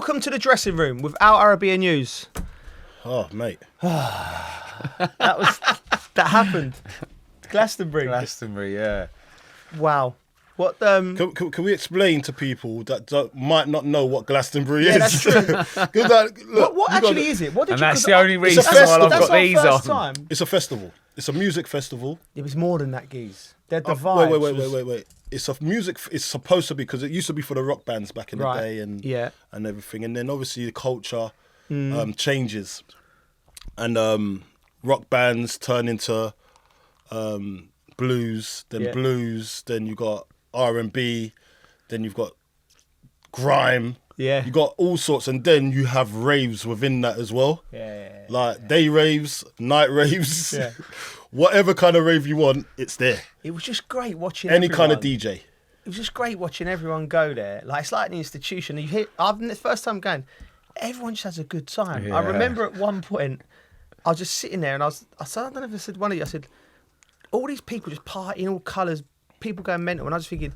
Welcome to the dressing room without Arabiya News. Oh, mate. That happened. Glastonbury, yeah. Wow. What? Can we explain to people that might not know what Glastonbury is? Yeah, that's true. Look, what actually is it? What did And you? that's the only reason a festival. why I've That's got our these first on. time. It's a festival. It's a music festival. It was more than that, geez. The vibes. Wait. It's a music. It's supposed to be, because it used to be for the rock bands back in the day and everything. And then obviously the culture changes, and rock bands turn into blues. Then you got R&B. Then you've got grime. Yeah. You got all sorts, and then you have raves within that as well. Day raves, night raves. Yeah. Whatever kind of rave you want, it's there. It was just great watching Any everyone. kind of DJ. It was just great watching everyone go there. Like, it's like an institution. The first time going, everyone just has a good time. Yeah. I remember at one point, I was just sitting there and I said, I don't know if I said one of you, I said, all these people just partying, all colours, people going mental. And I was thinking,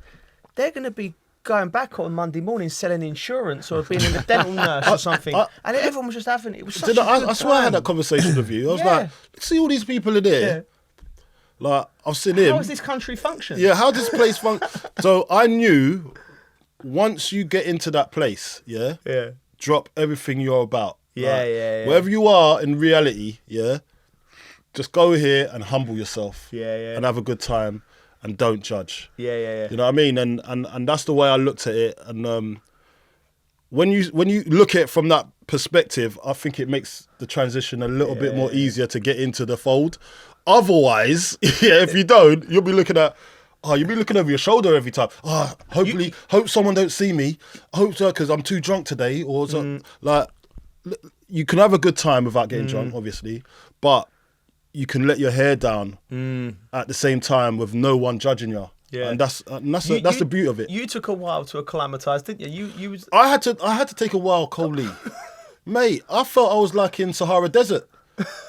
they're going to be going back on Monday morning selling insurance or being a dental nurse or something. And everyone was just having it. Was such a good I swear I had time. that conversation with you. I was like, see all these people in there. Yeah. Like, I've seen him. How does this country function? Yeah, how does this place function? So I knew once you get into that place, drop everything you're about. Yeah. Wherever you are in reality, just go here and humble yourself. And have a good time and don't judge. Yeah. You know what I mean? And that's the way I looked at it. And when you look at it from that perspective, I think it makes the transition a little bit more easier to get into the fold. Otherwise, if you don't, you'll be looking over your shoulder every time. Hope someone don't see me. I hope so, because I'm too drunk today. Or like, you can have a good time without getting drunk, obviously, but you can let your hair down at the same time with no one judging you. Yeah, and that's the beauty of it. You took a while to acclimatise, didn't you? I had to take a while, Coley. Mate, I felt I was like in Sahara Desert.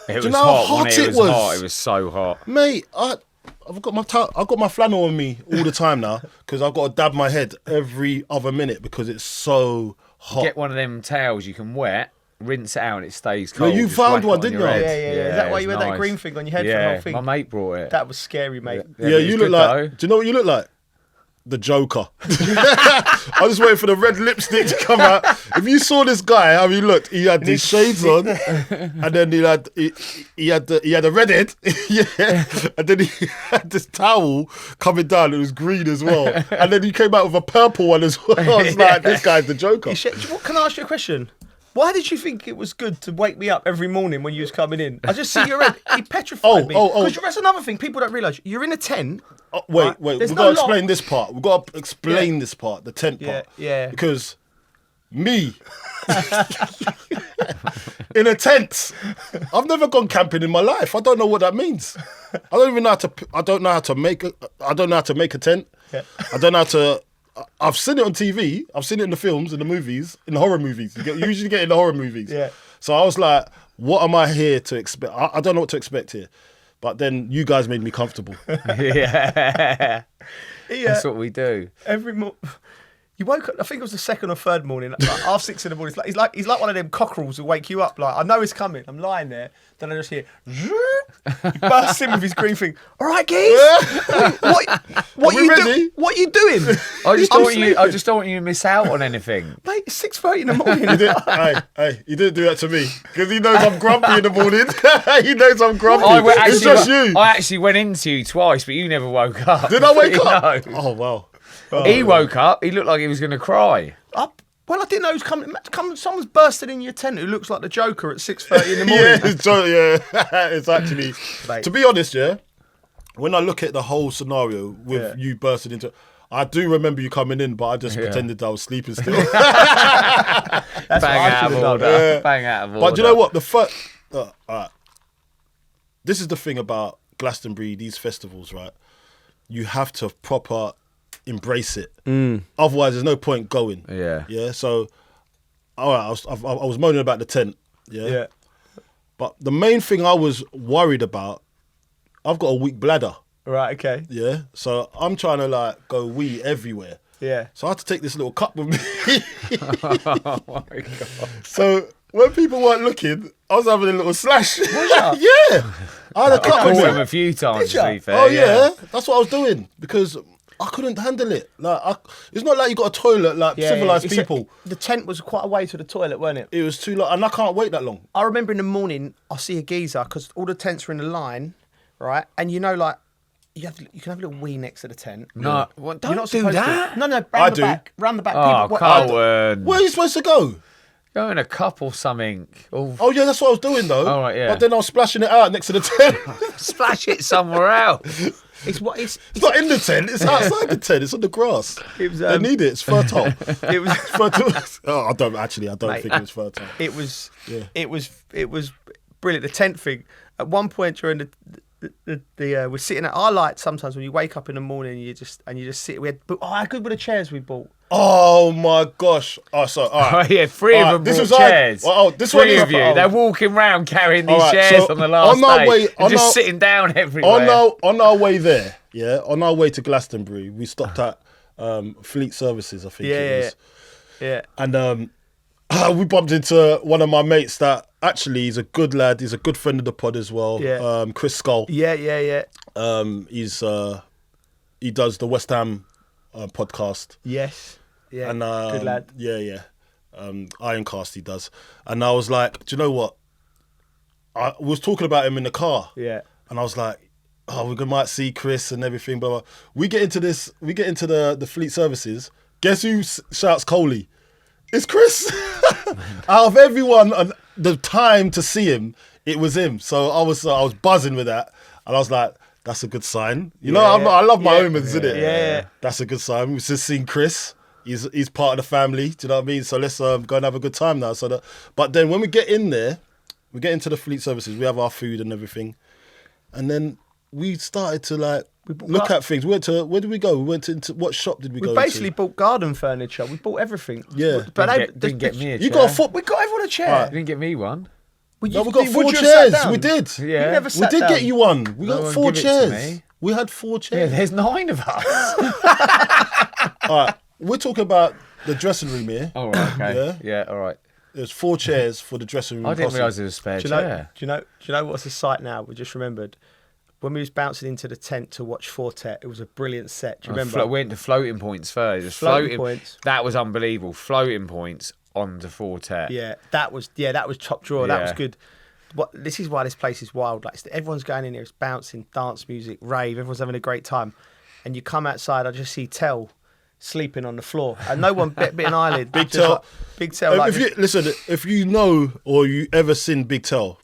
It was you know how hot. hot it was? Hot. It was so hot. Mate, I've got my flannel on me all the time now because I've got to dab my head every other minute because it's so hot. Get one of them towels you can wet, rinse it out, and it stays cold. Yeah, you Just found whack one, it on didn't your you? head. Yeah. Is that why you had it's that nice. green thing on your head for the whole thing? My mate brought it. That was scary, mate. Yeah, you look like. Do you know what you look like? The Joker. I was waiting for the red lipstick to come out. If you saw this guy, how he looked, he had these shades on, and then he had a red head, and then he had this towel coming down. It was green as well, and then he came out with a purple one as well. I was like, this guy's the Joker. Can I ask you a question? Why did you think it was good to wake me up every morning when you was coming in? I just see your head. He petrified me. Because that's another thing people don't realise. You're in a tent. Wait. We've got to explain this part. We've got to explain this part, the tent part. Yeah. Because me, in a tent, I've never gone camping in my life. I don't know what that means. I don't know how to make a tent. Yeah. I don't know how to. I've seen it on TV. I've seen it in the films, in the movies, in the horror movies. You usually get it in the horror movies. Yeah. So I was like, what am I here to expect? I don't know what to expect here. But then you guys made me comfortable. Yeah. That's what we do. Every morning. You woke up, I think it was the second or third morning, like 6:30 in the morning. He's like one of them cockerels who wake you up. Like, I know he's coming. I'm lying there. Then I just hear, he bursts in with his green thing. All right, geez. What you doing? I just don't want you to miss out on anything. Mate, it's 6:30 in the morning. He didn't do that to me because he knows I'm grumpy in the morning. He knows I'm grumpy. It's just you. I actually went into you twice, but you never woke up. Did I wake up? No. Oh, wow. He woke up. He looked like he was going to cry. Well, I didn't know he was coming. Someone's bursted in your tent who looks like the Joker at 6:30 in the morning. It's actually. Mate. To be honest, when I look at the whole scenario with you bursting into, I do remember you coming in, but I just pretended I was sleeping still. That's Bang out of order. Bang out of order. But do you know what? This is the thing about Glastonbury, these festivals, right? You have to proper embrace it. Otherwise, there's no point going. Yeah. So, all right, I was moaning about the tent. Yeah. But the main thing I was worried about, I've got a weak bladder. Right. Okay. Yeah. So I'm trying to go wee everywhere. Yeah. So I had to take this little cup with me. Oh my God. So when people weren't looking, I was having a little slash. ya? Yeah. I had a cup Caught with him me. a few times, Did ya? to be fair. Oh yeah, that's what I was doing because I couldn't handle it. It's not like you got a toilet like civilized It's people. the tent was quite a way to the toilet, weren't it? It was too long, and I can't wait that long. I remember in the morning, I see a geezer because all the tents were in a line, right? And you know, like you can have a little wee next to the tent. No, well, don't You're not do supposed that. To. No, round I the do. back, round the back. Oh, People, Carlton. Where are you supposed to go? Go in a cup or something. Oh, Oh yeah, that's what I was doing though. Oh, right, yeah. But then I was splashing it out next to the tent. splash it somewhere else. It's what it's. It's not in the tent. It's outside the tent. It's on the grass. It was, they need it. It's fertile. It was. fertile. Oh, I don't think it was fertile. It was. Yeah. It was brilliant. The tent thing. At one point during we're sitting at our light. Sometimes when you wake up in the morning, you just sit. How good were the chairs we bought? Oh my gosh! Oh, so all right. Oh yeah, three All of them right, this brought was chairs. this Three one of you. They're walking round carrying these All right, chairs so on the last on our day. way- and on just our- sitting down everywhere. on our way there. Yeah, on our way to Glastonbury, we stopped at Fleet Services. I think it was. Yeah. And we bumped into one of my mates that actually is a good lad. He's a good friend of the pod as well. Yeah. Chris Skull. Yeah. He does the West Ham podcast. Yes. Yeah. And good lad. Yeah. Ironcast he does. And I was like, do you know what? I was talking about him in the car. Yeah. And I was like, oh, we might see Chris and everything, blah, blah. We get into the Fleet Services. Guess who shouts Coley? It's Chris. Out of everyone, and the time to see him, it was him. So I was buzzing with that, and I was like, "That's a good sign." You know, I love my omens, innit? Yeah. That's a good sign. We've just seen Chris. He's part of the family. Do you know what I mean? So let's go and have a good time now. But then when we get in there, we get into the Fleet Services. We have our food and everything, and then we started to look at things. Where did we go? We went into what shop did we go We basically bought garden furniture. We bought everything. Yeah. But didn't get me a chair. You got a foot. We got everyone a chair. Right. You didn't get me one. No, we got Would 4 you have sat chairs. down? We did. Yeah. You never We sat did down. get you one. We No got one 4 give it to chairs. me. We had 4 Yeah, chairs. there's 9 of us. All right, we're talking about the dressing room here. All right, okay. Yeah. All right. There's 4 chairs for the dressing room. I didn't posse. realise there was a spare Do you know? chair. Do you know what's the sight now? We just remembered when we was bouncing into the tent to watch Fortet. It was a brilliant set. Do you remember? We went to floating points first. It was Floating points. That was unbelievable. Floating points onto Fortet. Yeah, that was top drawer. That was Yeah. good. This is why this place is wild. Like everyone's going in here, it's bouncing, dance music, rave. Everyone's having a great time, and you come outside. I just see Tell sleeping on the floor, and no one bit an eyelid. Big Just Tell. like, Big Tell. Like, If you know or you ever seen Big Tell,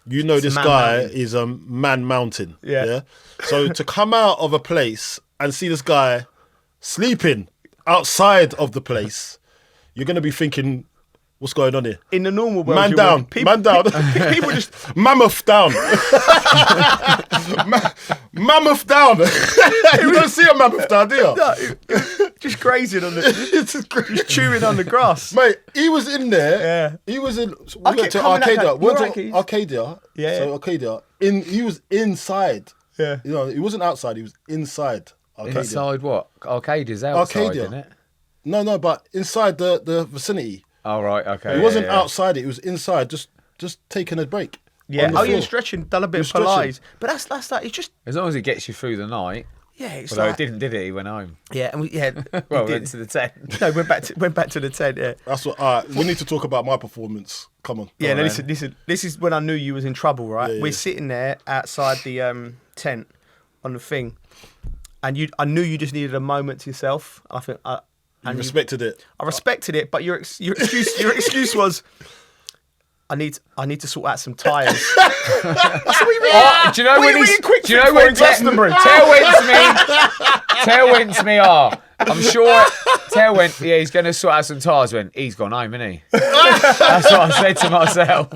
you know this Man guy Mountain. is a man mountain. Yeah. So to come out of a place and see this guy sleeping outside of the place, you're gonna be thinking, what's going on here? in the normal world, Man you down, would- people, man down. People just Mammoth down. Mammoth down. You don't see a mammoth down, do you? just grazing on the, It's just crazy. just chewing on the grass. Mate, he was in there. Yeah. He was in. We Okay, went to coming at Arcadia. that. We went You're to right, Keith. Arcadia. Yeah. So Arcadia. He was inside. Yeah. You know, he wasn't outside. He was inside Arcadia. Inside what? Arcadia's outside, Arcadia. isn't it? No, but inside the vicinity. Oh, right, okay. He wasn't yeah. outside it. He was inside, just taking a break. Yeah. on the Oh, yeah, floor. stretching. Done a bit You're of stretching. Pilates, but that's that. It's just As long as it gets you through the night. yeah. It's Although like it didn't, did it? He went home. yeah, and we yeah. Well, we went did. to the tent. No, went back to the tent. Yeah. That's what. All right, we need to talk about my performance. Come on. Yeah, on, no, man. listen. This is when I knew you was in trouble, right? Yeah, We're yeah. sitting there outside the tent on the thing, and I knew you just needed a moment to yourself. I think You and respected it. I respected it, but your excuse was, I need to sort out some tyres. I said, what do you mean? Oh, do you know What when are you he's? eating quick Do you know fit for when in Glastonbury? Tell went to me? Tell went to me. Oh, I'm sure. Tell went. Yeah, he's going to sort out some tyres. Went. He's gone home, isn't he? That's what I said to myself.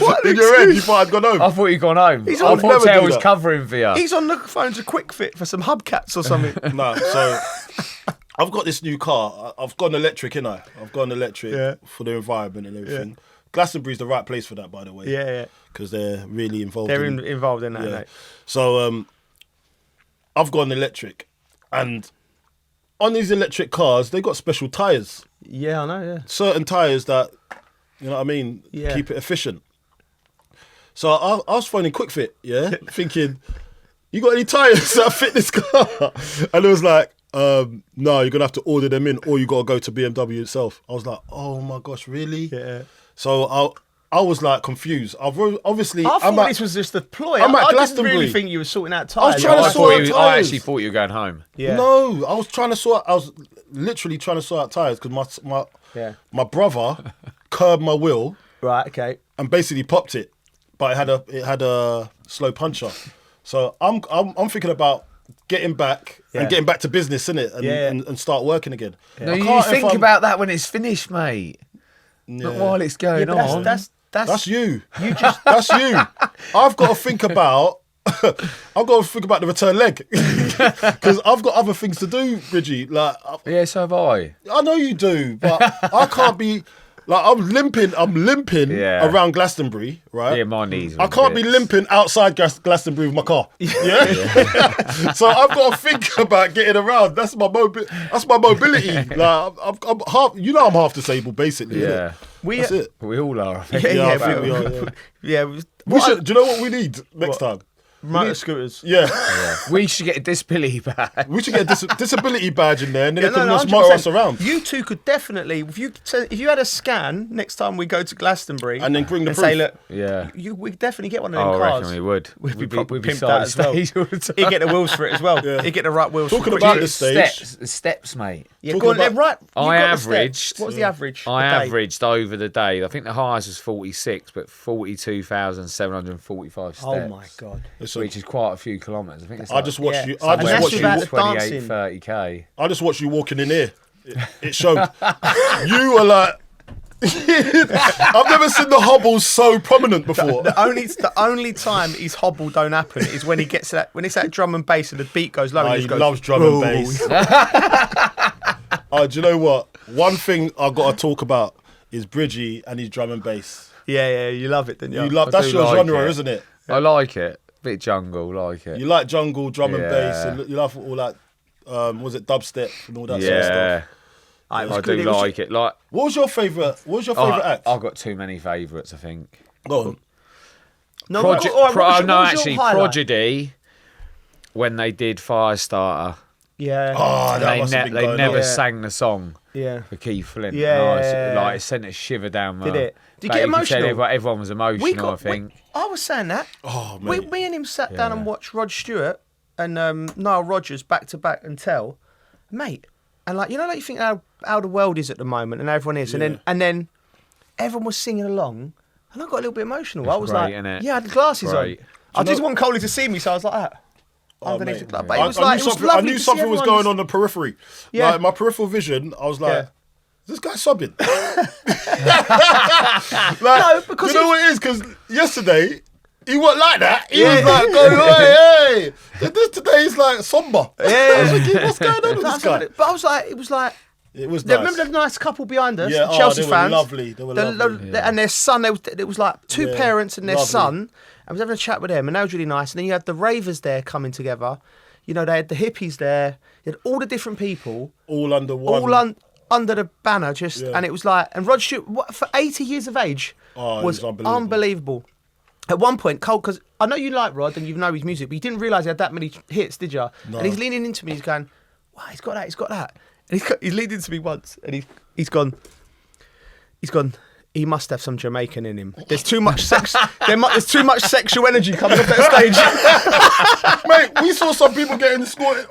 What an In your head, you excuse? thought I'd gone home. I thought he'd gone home. I on- thought never Tell do was that. covering for you. He's on the phone to Quick Fit for some hubcaps or something. No, so I've got this new car. I've gone electric, innit? I've gone electric Yeah. for the environment and everything. Glastonbury's the right place for that, by the way. Yeah. Because they're really involved. They're in, involved in that. yeah. Mate. So I've gone electric, and on these electric cars, they got special tyres. Yeah, I know. Yeah. Certain tyres that, you know what I mean, Yeah. keep it efficient. So I was phoning Quick Fit, yeah, thinking, you got any tyres that fit this car? And it was like, no, you're gonna have to order them in, or you gotta go to BMW itself. I was like, oh my gosh, really? Yeah. So I was like confused. Obviously, I thought I'm at, this was just a ploy. I'm at I didn't Glastonbury. really think you were sorting out I was tyres. trying to I, sort thought out you, I tyres. actually thought you were going home. Yeah. No, I was literally trying to sort out tyres because Yeah. my brother curbed my wheel Right. Okay. and basically popped it, but it had a slow puncher. So I'm thinking about getting back Yeah. and getting back to business, innit? And, Yeah. and start working again. No, I you can't if think I'm- about that when it's finished, mate. Not Yeah. while it's Yeah, going but on. That's you. That's you. I've got to think about. I've got to think about the return leg because I've got other things to do, Bridgie. Like Yeah, so have I. I know you do, but I can't be like I'm limping Yeah. around Glastonbury, right? Yeah, my knees. I can't be limping outside Glastonbury with my car. Yeah. So I've got to think about getting around. That's my mobility. Like I'm half. You know, I'm half disabled, basically. Yeah. innit? That's it. We all are, I think. Yeah, I think we are. Yeah. Yeah. We should. Do you know what we need next time? Motor scooters. Yeah. We should get a disability badge. We should get a disability badge in there, and then Yeah, they can no, just motor us 100%. around. You two could definitely, if you had a scan next time we go to Glastonbury, And then bring the say, proof. look, Yeah. we could definitely get one of Oh, them I cars. reckon we would. We'd be we'd be pimped out as well. stage all the time. He'd get the wheels for it as well. Yeah. He'd get the right wheels. Talking for it. about You- the stage. Steps, mate. Yeah, talking go on, about- right. you I got the steps. averaged- What was the average? I a day? averaged over the day. I think the highest was 46, but 42,745 steps. Oh my god. Listen, Which is quite a few kilometres. I think it's I like just watched Yeah. you. And I just that's watched without you. the dancing. 30k. I just watched you walking in here. It showed. You were like. I've never seen the hobbles so prominent before. The only time his hobble don't happen is when he gets that when it's that drum and bass and the beat goes low. And He he goes, loves drum and "Whoa." bass. Do you know what? One thing I got to talk about is Bridgie and his drum and bass. Yeah, you love it, don't you? You love I that's do your like genre, it. isn't it? I like it. Bit jungle, like it. You like jungle, drum and bass, Yeah. and you love all that. Was it dubstep and all that sort of Yeah. stuff? It was I good. do It was- like it. Like, What was your favourite? What was your favourite act? I've got too many favourites, I think. Go on. No, Proge- what was your- what was no, your actually, highlight? Prodigy, when they did Firestarter, Yeah. Oh, that they, must have been they going never on. Yeah. sang the song Yeah. for Keith Flint. Yeah, Nice. yeah, yeah. Like, it sent a shiver down my Did it? Did you back. get could tell emotional? Everyone was emotional, I think. I was saying that. Oh, We, mate. me and him sat down Yeah. and watched Rod Stewart and Nile Rodgers back to back and tell, mate, and like you think how the world is at the moment and everyone is, Yeah. and then everyone was singing along, and I got a little bit emotional. I was great, like, innit? yeah, I had the glasses Great. on. I Do you didn't want Coley to see me, so I was like that. Oh, Underneath mate. the- but I it was like it was I lovely knew to see something was everyone's- going on the periphery. Yeah. Like my peripheral vision, I was like, Yeah. is this guy sobbing? No, because you know he- what it is? Because yesterday, he wasn't like that. He Yeah. was like, going, hey, hey. This today is like somber. Yeah. I was thinking, what's going on with this guy? But I was like, it was like. It was nice. Remember the nice couple behind us, Yeah, the Chelsea they were fans? lovely. They were lovely. And their son, it was like two Yeah, parents and their lovely. son. I was having a chat with them, and that was really nice. And then you had the ravers there coming together. You know, they had the hippies there. You had all the different people, All under one. under the banner, Yeah. and it was like, and Rod Stewart, for 80 years of age, Oh, it was was unbelievable. unbelievable. At one point, Cole, because I know you like Rod and you know his music, but you didn't realise he had that many hits, did you? No. And he's leaning into me, he's going, wow, he's got that. And he's leaned into me once, and he's gone, he must have some Jamaican in him. There's too much sex. There's too much sexual energy coming off that stage. Mate, we saw some people getting escorted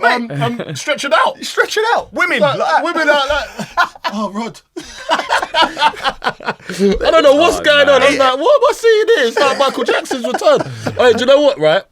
stretching out. Stretch it out. Women. Like, like that. women out like, oh, Rod. I don't know what's going on. I'm like, what am I seeing here? It's like Michael Jackson's return. Hey, do you know what, right?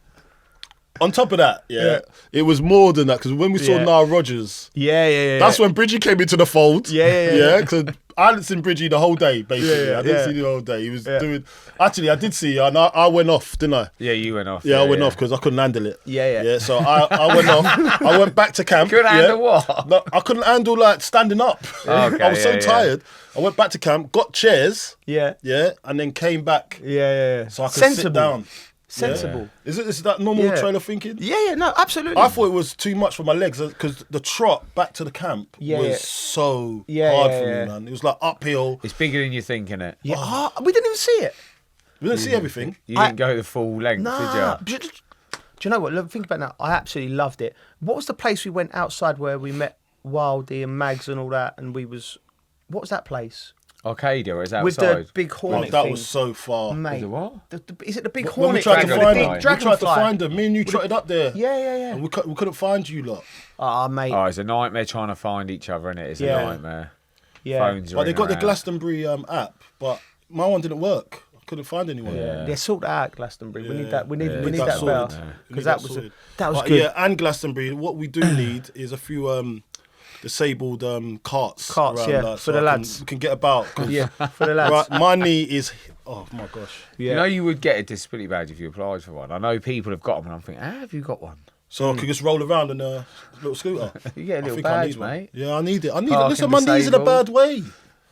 On top of that, yeah. It was more than that, because when we saw Yeah. Nile Rodgers, Yeah. that's when Bridgie came into the fold. Yeah. because I hadn't seen Bridgie the whole day, basically. Yeah, I didn't yeah. see the whole day. He was doing... Actually, I did see you, and I went off, didn't I? Yeah, you went off. Yeah, I went off because I couldn't handle it. Yeah. So I went off. I went back to camp. Couldn't yeah. handle what? No, I couldn't handle like standing up. Okay, I was so yeah. tired. I went back to camp, got chairs. Yeah. Yeah, and then came back Yeah. so I could Sensible. sit down. sensible. Is that normal Yeah. trailer thinking? Yeah, no, absolutely. I thought it was too much for my legs because the trot back to the camp Yeah, was yeah. so Yeah, hard yeah, for yeah. me, man. It was like uphill. It's bigger than you think, innit? Yeah, we didn't even see it. We didn't see everything. You didn't go the full length, Nah. did you? Do you know what? Look, think about it now. I absolutely loved it. What was the place we went outside where we met Wildy and Mags and all that? And what was that place? Arcadia, or is that With outside? the big Oh, hornet that thing. was so far. Mate, Is it what? is it the big When we hornet? tried to thing? find The them, big we tried to dragonfly? find them. Me and you trotted up there. Yeah. And we couldn't find you lot. Ah, mate. Oh, it's a nightmare trying to find each other, innit? It's Yeah. a nightmare. Yeah. Phones But they got the ringing around. Glastonbury app, but my one didn't work. I couldn't find anyone. Yeah, sort that out, Glastonbury. We need that. We need Need that sorted. about We need because that was sorted. that was But good. yeah, and Glastonbury. What we do need is a few disabled carts. Carts, around yeah, that, for the I can- lads. we can get about. 'cause Yeah, for the lads. Right, my knee is. Oh my gosh. Yeah. You know, you would get a disability badge if you applied for one. I know people have got them, and I'm thinking, how have you got one? So I could just roll around in a little scooter. You get a I little think I badge, need one. mate. Yeah, I need it. I need it. Parking Listen, my knee's in a disabled. bad way.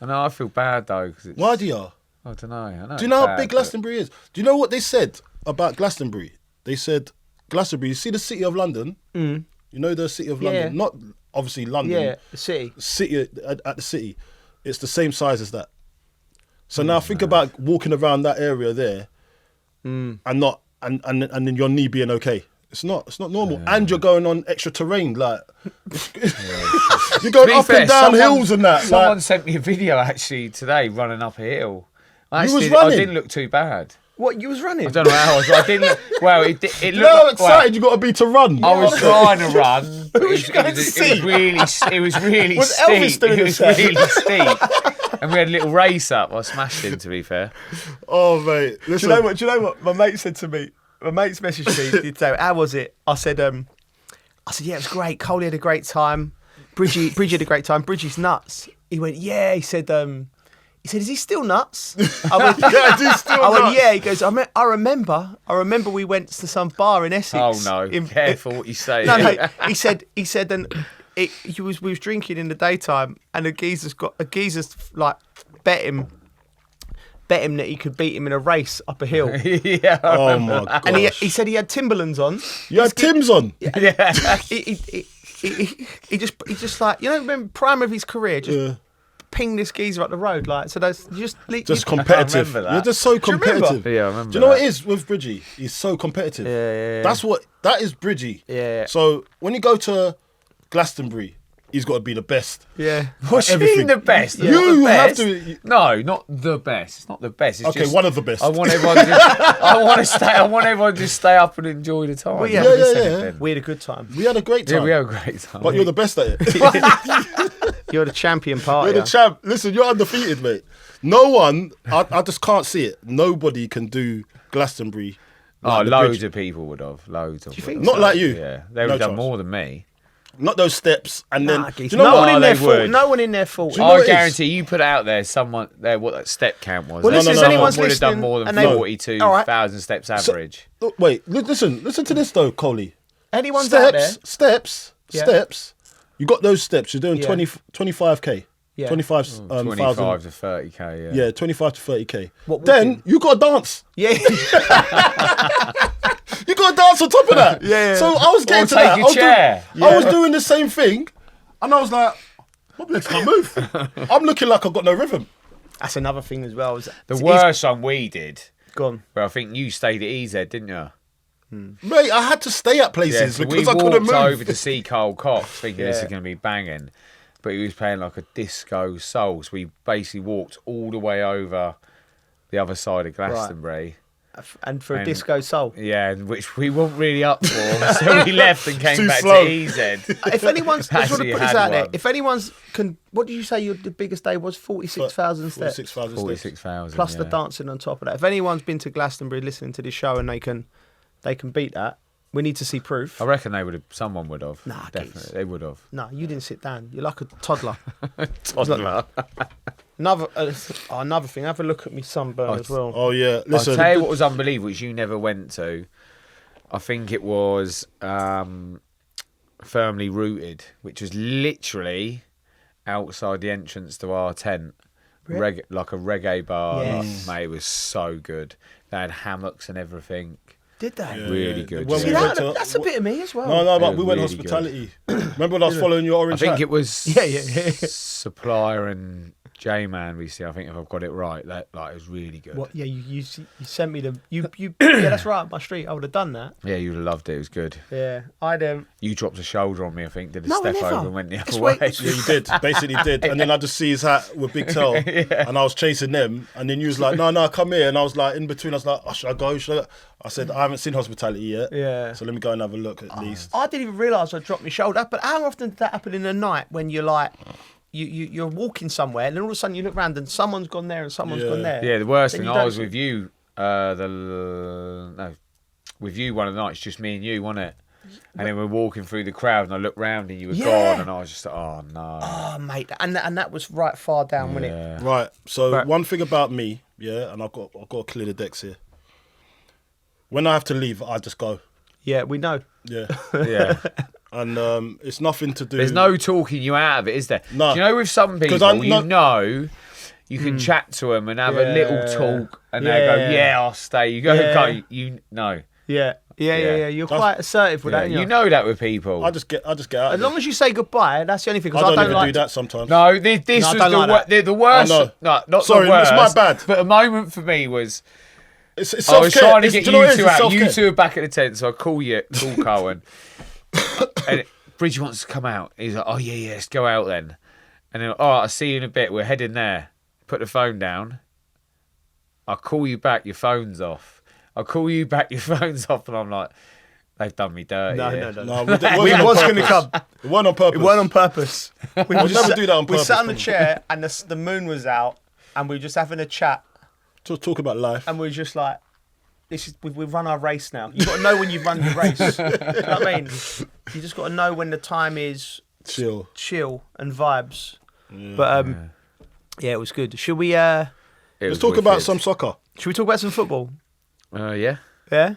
I know, I feel bad, though. Cause it's, Why do you? I don't know. I know Do you know it's how bad, big but- Glastonbury is? Do you know what they said about Glastonbury? They said Glastonbury. You see the city of London. You know the city of Yeah. London, not obviously London. Yeah, the city. City at the city, it's the same size as that. So now think about walking around that area there, and not and then your knee being okay. It's not normal, and you're going on extra terrain like you're going To be up fair, and down hills and that. Someone Like, sent me a video actually today running up a hill. I You was actually- I running? didn't look too bad. What you was running? I don't know how I was. I didn't look. Well, it looked. you know how like, excited you got to be to run. I was trying to run, but was going to see? it was really Was steep. Elvis still in It the was set? really steep, and we had a little race up. I smashed him, to be fair. Oh mate, Do listen. you know what? Do you know what my mate said to me? My mate's messaged me. He'd say, "How was it?" I said, "Yeah, it was great. Coley had a great time. Bridgie had a great time. Bridgie's nuts." He went, "Yeah." He said, "Is he still nuts?" I went, Yeah, he's still I went, nuts. "Yeah." He goes, I remember we went to some bar in Essex. Oh no! Careful what you say. No. He said, and we was drinking in the daytime, and a geezer's like bet him that he could beat him in a race up a hill. Yeah. I Oh remember my that. god. And he said he had Timberlands on. You had Tim's on. Yeah. He just like, you know, remember prime of his career, just Yeah. ping this geezer up the road, like, so that's just Competitive. remember that. You're just so you remember? competitive. Yeah, I remember Do you know what that. it is with Bridgie? He's so competitive. Yeah. That is Bridgie. Yeah. So when you go to Glastonbury, he's got to be the best. Yeah. What's everything. the best? You Not the have best. to- No, not the best. It's not the best. It's Okay, just, one of the best. I want everyone. I want everyone to just stay up and enjoy the time. Well, yeah. Not Yeah, miss yeah, yeah. anything. We had a good time. We had a great Yeah, time. we had a great time. But you're the best at it. You're the champion party. You're the champ. Listen, you're undefeated, mate. No one, I just can't see it. Nobody can do Glastonbury. Oh, like the loads Bridge. of people would have. Loads of. Do you think would so? have. Not like you. Yeah, they would No have done chance. more than me. Not those steps. And then, Nah, do geez, you know no what? one in Oh, their they fault. would. No one in their fault. Do you know what I it is? guarantee you put out there someone there what that step count was. Well, listen, if Someone anyone's would have done listening more than and they- 42,000 steps average. Look, wait, listen to this though, Coley. Anyone's out there. Steps. You got those steps. You're doing Yeah. 25k. Yeah. 25,000. 25 to 30k. Yeah. Yeah, 25 to 30k. What Then would you got to dance. Yeah. You got to dance on top of that. Yeah. So I was getting Or to take that. a I was chair. I was doing the same thing, and I was like, my legs can't move. I'm looking like I've got no rhythm. That's another thing as well. The worst one we did, Gone. where I think you stayed at EZ, didn't you? Mate, I had to stay at Yeah, places so we because I couldn't walked move. over to see Carl Cox thinking this Yeah. is going to be banging. But he was playing like a disco soul. So we basically walked all the way over the other side of Glastonbury. And for a And- disco soul. Yeah, which we weren't really up for. So we left and came Too back slow. to EZ. If anyone's, I just want Actually to put this had out there. one. If anyone's what did you say the biggest day was? 46,000 steps. 46,000 steps. 46,000. Plus yeah. the dancing on top of that. If anyone's been to Glastonbury listening to this show and they can beat that, we need to see proof. I reckon they would have. Someone would have. Nah, definitely. geez. They would have. No, you didn't sit down. You're like a toddler. Toddler. Another thing. Have a look at me sunburn as well. Oh yeah, I'll listen. tell you what was unbelievable, which you never went to. I think it was Firmly Rooted, which was literally outside the entrance to our tent. Like a reggae bar. Yes. Mate, it was so good. They had hammocks and everything. Did they? Yeah, Really yeah. good. When See, we went to- that's a bit of me as well. No, but It we was went really hospitality. Remember when I was following your I orange think hat? it was Yeah. Supplier and J-Man, we see. I think if I've got it right, that like it was really good. What? Yeah, you sent me the you yeah, that's right up my street. I would have done that. Yeah, you'd have loved it. It was good. Yeah, I'd You dropped a shoulder on me, I think, did a No, I step never. over and went the It's other wait- way. Yeah, you did. Basically did. And then I just see his hat with big tail. And I was chasing them. And then you was like, no, come here. And I was like, in between, I was like, oh, should I go? I said, I haven't seen hospitality yet. Yeah. So let me go and have a look at least. I didn't even realise I dropped my shoulder. But how often did that happen in the night when you're like, you're walking somewhere and then all of a sudden you look around and someone's gone there and someone's Yeah. gone there. Yeah, the worst Then thing you I don't- was with you, with you one of the nights, just me and you, wasn't it? And then we're walking through the crowd and I looked round and you were Yeah. gone and I was just like, oh no. Oh, mate, and that was right far down, wasn't it? Yeah. Right. So Right. one thing about me, yeah, and I've got to clear the decks here. When I have to leave, I just go. Yeah, we know. Yeah. Yeah. And it's nothing to do. There's no talking you out of it, is there? No. Do you know with some people, you can chat to them and have a little talk and they go, Yeah. yeah, I'll stay. You go, Yeah. go, you know. Yeah. Yeah. You're That's- quite assertive with Yeah, that, aren't you know that with people. I just get out. As long as you say goodbye, that's the only thing. I Because don't I even don't like do that sometimes. No, this No, I was don't like that. the worst. I know. No, not Sorry, the worst. it's my bad. But the moment for me was It's I was self-care. trying to get Do know what it you is? two It's out. You self-care. two are back at the tent, so I call Cohen. And Bridgie wants to come out. He's like, oh yeah, let's go out then. And then, all right, I'll see you in a bit. We're heading there. Put the phone down. I'll call you back. Your phone's off. I'll call you back. Your phone's off. And I'm like, they've done me dirty. No, here. no. No, it We wasn't on was going to purpose. come. It wasn't on purpose. It weren't on purpose. We We'd never do that on We purpose. sat on the chair and the moon was out and we were just having a chat Talk about life. and we were just like, we've run our race now. You've got to know when you've run your race. You know what I mean? You just got to know when the time is Chill. and vibes. But yeah, it was good. Should we It Let's was talk about wicked. some soccer. talk about some football? Yeah. Yeah. Yeah.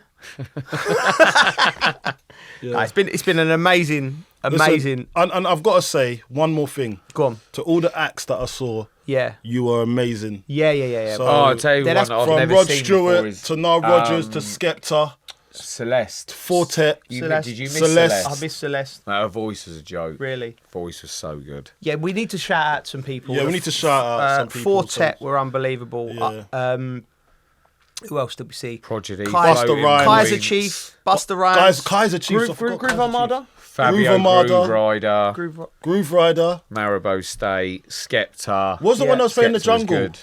Nah, it's been an amazing. Listen, and I've got to say one more thing. Go on. To all the acts that I saw, Yeah. you were amazing. Yeah. So- Oh, I'll tell you Yeah, one that's that I've From never Rod seen Stewart before is to Nile Rodgers to Skepta, Celeste. Fortet. Celeste. Did you miss Celeste. I Celeste? miss Celeste. No, her voice was a joke. Really. Voice was so good. Yeah, we need to shout out some people. Yeah, we need to shout out some people. Fortet were unbelievable. Yeah. Who else did we see? Prodigy. Kaiser Floating Rhymes. Kaiser Wings, Chief, Buster Rhymes, Kaiser Chiefs. I Groove, forgot Groove Kaiser Armada, Fabio Groove Armada. Groove Rider. Groove. Groove Rider Maribor State. Skepta. was the Yeah. one that was playing the Skepta was jungle. good.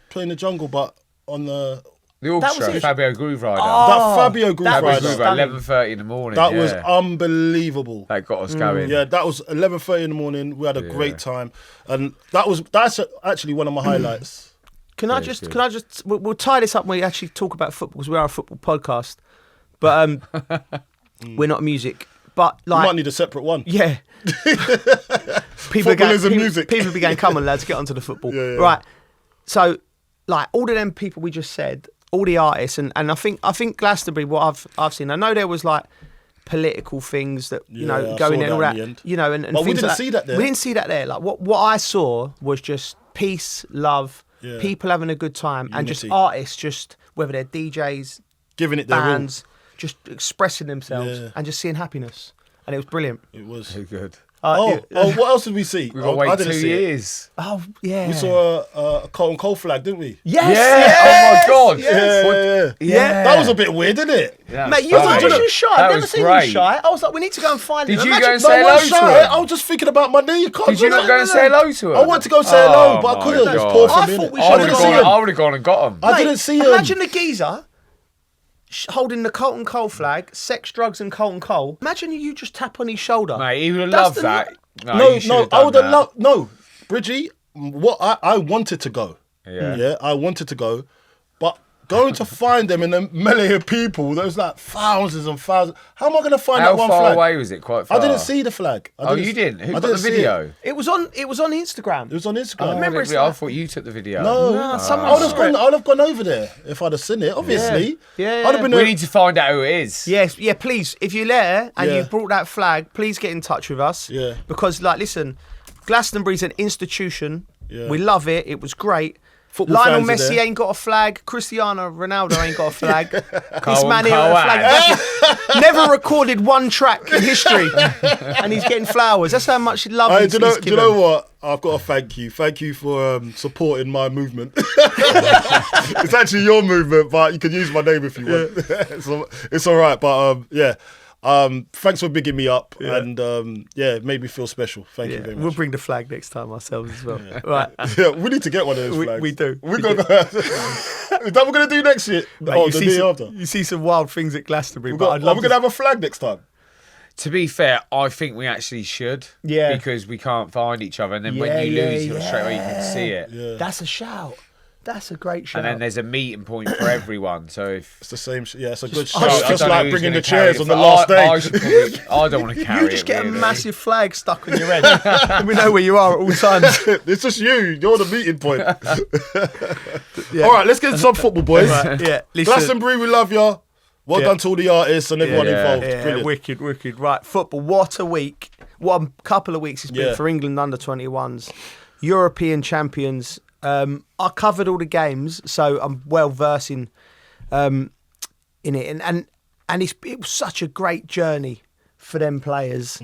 Playing the jungle, but on the The was orchestra. it. Fabio Groove Rider. that Fabio Groove that that was Rider. Groove Stunning. Rider. 11:30 in the morning. that yeah. was unbelievable. That got us going. Yeah, that was 11:30 in the morning. We had a great time, and that's actually one of my highlights. Can I just? We'll tie this up when we actually talk about football because we are a football podcast, but we're not music. But You might like, need a separate one. yeah, Football isn't music. People began, come on, lads, get onto the football. Yeah. Right. So, like, all of them people we just said, all the artists, and I think Glastonbury, what I've seen, I know there was like political things that Yeah, I going saw in and all that in that, the end. you know, and But we things didn't like see that there. We didn't see that there. Like what I saw was just peace, love, Yeah. people having a good time, and just Unity. artists, just whether they're DJs, Giving it their all. bands, just expressing themselves Yeah. and just seeing happiness, and it was brilliant. It was. So good. Oh, what else did we see? We've got to I wait didn't 2 see it. years. Oh yeah, We saw a Carlton Coal flag, didn't we? yes, Yeah. Oh my God. yes. Yeah. That was a bit weird, didn't it? Yeah, Mate, you funny. was shy. That I've never was seen great. you shy. I was like, we need to go and find Did him. you Imagine- go and No, say I hello wasn't to shy. him? I was just thinking about my knee. Did you not go and say hello to him? I wanted to go say hello, but I my couldn't. It was God. poor I for me. thought we innit? should I have didn't gone- see him. I would have gone and got him. I Mate, didn't see him. Imagine the geezer holding the Carlton Coal flag, sex, drugs, and Carlton Coal. Imagine you just tap on his shoulder. Mate, he would have That's loved the- that. No, you should have I done would have that. loved. No, Bridgie, what I wanted to go. Yeah. I wanted to go, but going to find them in a melee of people, there's like thousands and thousands. How am I going to find How that one far flag? away was it? Quite far. I didn't see the flag. Oh, you didn't? Who I got the didn't see video? It. It was on Instagram. It was on Instagram. remember it's I like- thought you took the video. No, No, someone I would have saw it. gone. I would have gone over there if I'd have seen it. Obviously, Yeah. I'd have been. We need to find out who it is. Yes, yeah, please. If you're there and Yeah. you brought that flag, please get in touch with us. Yeah. Because, like, listen, Glastonbury's an institution. Yeah. We love it. It was great. Football Lionel fans are Messi there. ain't got a flag. Cristiano Ronaldo ain't got a flag. This Carlton man here had a Cowan. flag. Never recorded one track in history, and he's getting flowers. That's how much love Hey, he's do you given. know what? I've got to thank you. Thank you for supporting my movement. It's actually your movement, but you can use my name if you want. It's all right. But yeah, thanks for bigging me up, and it made me feel special. Thank you very much. We'll bring the flag next time ourselves as well. Right. Yeah, we need to get one of those flags. We do. We're gonna. Is that what we're gonna do next year? Mate, The day after. you see some wild things at Glastonbury, Are but we gonna have a flag next time? To be fair, I think we actually should. Yeah. Because we can't find each other, and then Yeah, when you yeah, lose, yeah. straight away you can see it. Yeah. That's a shout. That's a great shout. And then there's a meeting point for everyone. So if It's the same. Yeah, it's a good I shout. just- Just I don't know like who's bringing gonna the carry chairs it, on the but last day. I don't want to carry it. you just get really. a massive flag stuck on your head. And we know where you are at all times. It's just you. You're the meeting point. Yeah. All right, let's get some football, boys. Right, yeah, listen. Glastonbury, we love you. Well Yeah. done to all the artists and everyone Yeah. involved. Yeah, Brilliant. wicked. Right, football. What a week. What a couple of weeks it's been Yeah. for England under-21s. European champions. I covered all the games, so I'm well versed in it. And it was such a great journey for them players.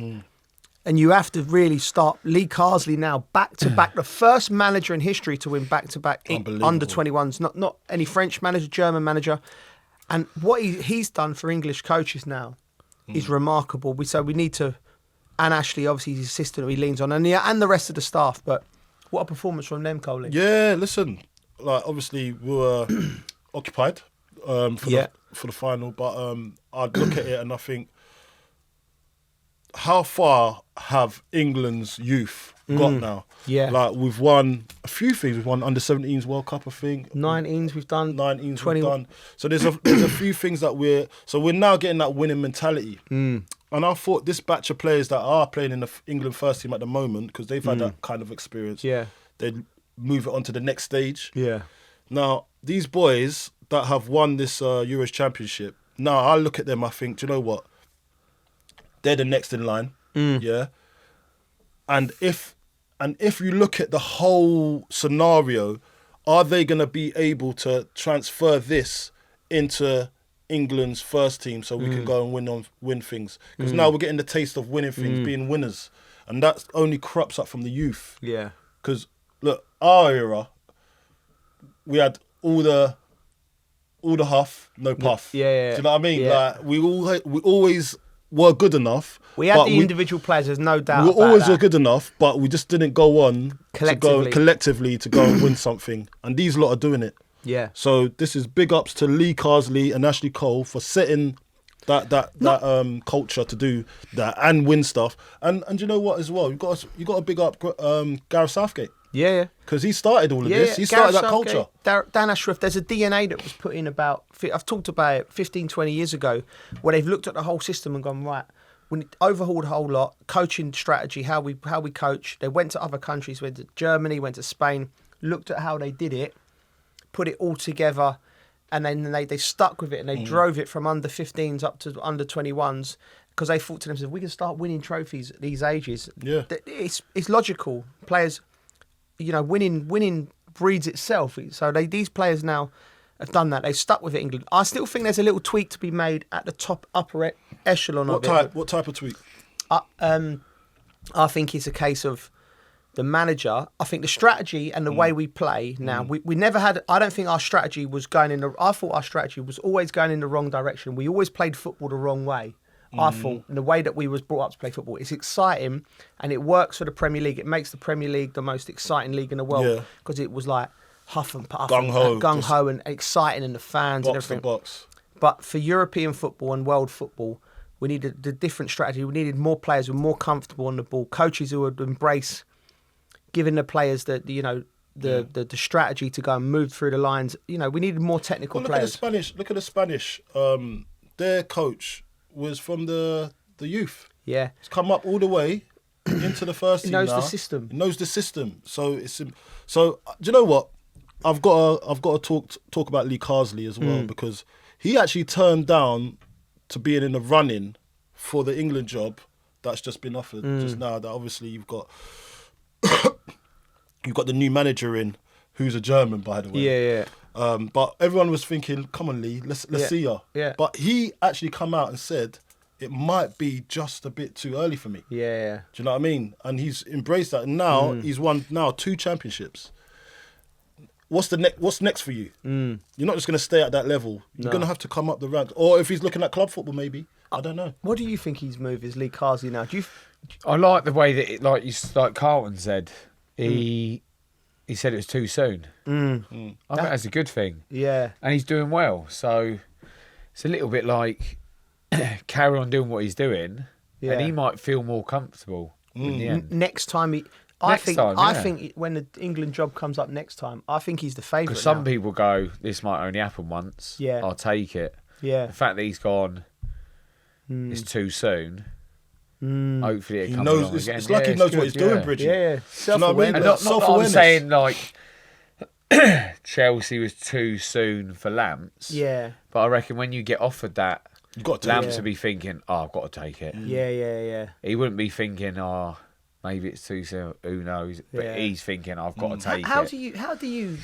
And you have to really start Lee Carsley now back to back, the first manager in history to win back to back Unbelievable. under-21s. Not any French manager, German manager. And what he's done for English coaches now is remarkable. So we need to, and Ashley, obviously, his assistant, he leans on, and the rest of the staff. But what a performance from them, Coley. Yeah, listen, like obviously we were occupied for the final, but I'd look at it and I think, how far have England's youth got now? Yeah. Like we've won a few things. We've won under-17s World Cup, I think. 19s we've done. 19s 20 we've done. So there's a few things that we're now getting that winning mentality. And I thought this batch of players that are playing in the England first team at the moment, because they've had that kind of experience, Yeah. they'd move it on to the next stage. Yeah. Now, these boys that have won this Euros Championship, now I look at them, I think, do you know what? They're the next in line, yeah? And if you look at the whole scenario, are they going to be able to transfer this into England's first team so we can go and win things? Because now we're getting the taste of winning things, being winners. And that only crops up from the youth. Yeah. Because, look, our era, we had all the huff, no puff. Yeah. Do you know what I mean? Yeah. Like we always were good enough. We had but the individual players, there's no doubt we about always that. were good enough, but we just didn't go on Collectively. collectively to go and win something. And these lot are doing it. Yeah. So this is big ups to Lee Carsley and Ashley Cole for setting that culture to do that and win stuff. And you know what as well? You got to big up Gareth Southgate. Yeah. Because he started all of this. He started that culture. Dan Ashworth, there's a DNA that was put in I've talked about it 15, 20 years ago, where they've looked at the whole system and gone, right, we need to overhaul the whole lot, coaching strategy, how we coach. They went to other countries, went to Germany, went to Spain, looked at how they did it, put it all together, and then they stuck with it and they drove it from under 15s up to under 21s because they thought to themselves, we can start winning trophies at these ages. Yeah. It's logical. Players, winning breeds itself. So these players now have done that. They've stuck with it, England. I still think there's a little tweak to be made at the upper echelon of it. What type of tweak? I think it's a case of the manager. I think the strategy and the way we play now, we never had, I don't think our strategy was I thought our strategy was always going in the wrong direction. We always played football the wrong way. I thought, in the way that we was brought up to play football. It's exciting and it works for the Premier League. It makes the Premier League the most exciting league in the world because it was like huff and puff, gung-ho and exciting and the fans and everything. Box. But for European football and world football, we needed the different strategy. We needed more players who were more comfortable on the ball, coaches who would embrace giving the players the strategy to go and move through the lines. We needed more technical players. Look at the Spanish. Their coach was from the youth. Yeah. He's come up all the way into the first team. He knows now. the system. He knows the system. So do you know what? I've got to talk about Lee Carsley as well because he actually turned down to being in the running for the England job that's just been offered just now. That obviously you've got the new manager in who's a German, by the way. Yeah, yeah. But everyone was thinking, come on, Lee, let's see her. Yeah. But he actually come out and said, it might be just a bit too early for me. Yeah. Do you know what I mean? And he's embraced that. And now he's won 2 championships. What's next for you? You're not just going to stay at that level. You're going to have to come up the ranks. Or if he's looking at club football, maybe. I don't know. What do you think his move is, Lee Carsley, now? Do you... I like the way that, like Carlton said, he said it was too soon. I think that's a good thing. Yeah. And he's doing well. So it's a little bit like carry on doing what he's doing, and he might feel more comfortable in the end. Next time I think when the England job comes up next time, I think he's the favourite. Because some people go, this might only happen once. Yeah. I'll take it. Yeah. The fact that he's gone, it's too soon. Hopefully it He comes knows. along again. It's like he knows what he's doing, Bridget. Yeah. Do you know what I mean? And not I'm saying like Chelsea was too soon for Lamps. Yeah. But I reckon when you get offered that, You've got to Lamps will be thinking, I've got to take it. Yeah. He wouldn't be thinking, maybe it's too soon, who knows? But he's thinking, I've got to take it. How do you,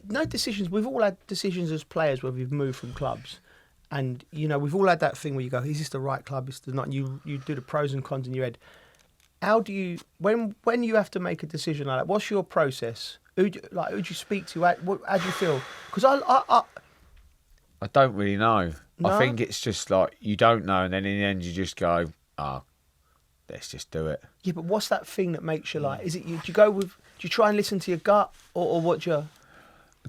no decisions, we've all had decisions as players where we've moved from clubs. And, we've all had that thing where you go, is this the right club? Is this not? You do the pros and cons in your head. How do you, when you have to make a decision like that, what's your process? Who do you speak to? How do you feel? Because I don't really know. No? I think it's just like, you don't know, and then in the end you just go, let's just do it. Yeah, but what's that thing that makes you like, do you try and listen to your gut or what do you...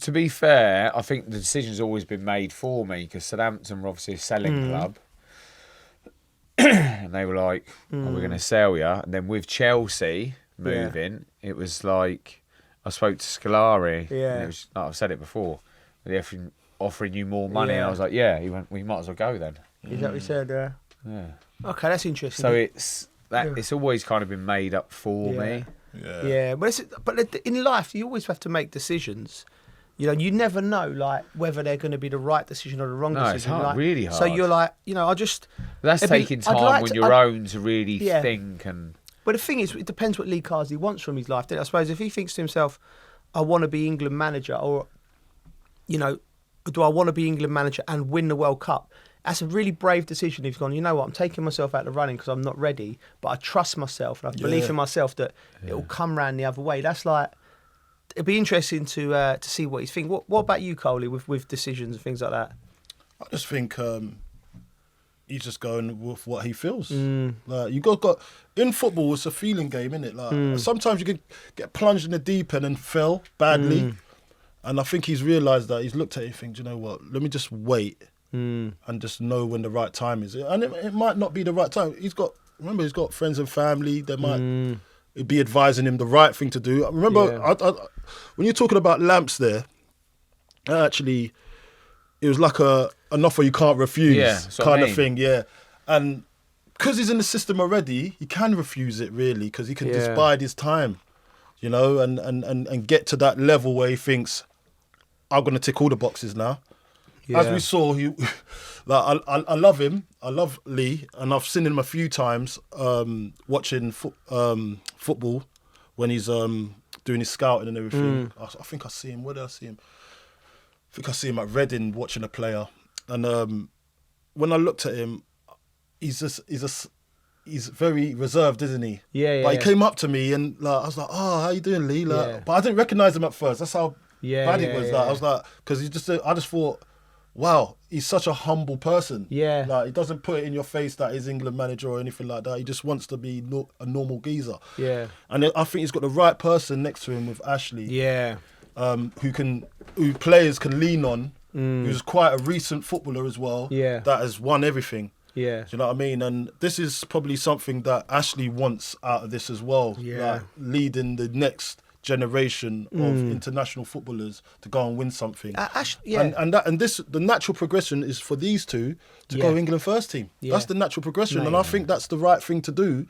To be fair, I think the decision's always been made for me because Southampton were obviously a selling club. And they were like, we're going to sell you. And then with Chelsea moving, it was like, I spoke to Scolari. Yeah. And it was, like I've said it before, they're offering you more money. And I was like, yeah. He went, we might as well go then. Is that what you said? Yeah. Okay, that's interesting. So it's always kind of been made up for me. Yeah, but in life, you always have to make decisions. You never know, like, whether they're going to be the right decision or the wrong decision. It's hard, like, really hard. So you're like, That's taking time on your own to really think and... But the thing is, it depends what Lee Carsley wants from his life. I suppose if he thinks to himself, I want to be England manager, or, do I want to be England manager and win the World Cup? That's a really brave decision. He's gone, you know what, I'm taking myself out of the running because I'm not ready, but I trust myself and I believe in myself that it will come round the other way. That's like... It'd be interesting to see what he's thinking. What about you, Coley, with decisions and things like that? I just think he's just going with what he feels. Like you got in football, it's a feeling game, isn't it? Like sometimes you could get plunged in the deep end and fell badly, and I think he's realised that. He's looked at it and think, you know what? Let me just wait and just know when the right time is. And it might not be the right time. He's got friends and family. They might. It'd be advising him the right thing to do. I remember when you're talking about Lamps there, actually, it was like an offer you can't refuse kind of thing, And because he's in the system already, he can refuse it really because he can just bide his time, and get to that level where he thinks, I'm going to tick all the boxes now. Yeah. As we saw, I love him. I love Lee, and I've seen him a few times watching football when he's doing his scouting and everything. I think I see him. Where did I see him? I think I see him at Reading watching a player. And when I looked at him, he's very reserved, isn't he? Yeah. But he came up to me and I was like, "Oh, how you doing, Lee?" But I didn't recognise him at first. That's how bad it was. I was like, because I just thought, wow, he's such a humble person. Yeah. Like, he doesn't put it in your face that he's England manager or anything like that. He just wants to be a normal geezer. Yeah. And I think he's got the right person next to him with Ashley. Yeah. Who players can lean on, who's quite a recent footballer as well. Yeah. That has won everything. Yeah. Do you know what I mean? And this is probably something that Ashley wants out of this as well. Yeah. Like, leading the next generation of international footballers to go and win something. The natural progression is for these two to go England first team. Yeah. That's the natural progression, and I think that's the right thing to do.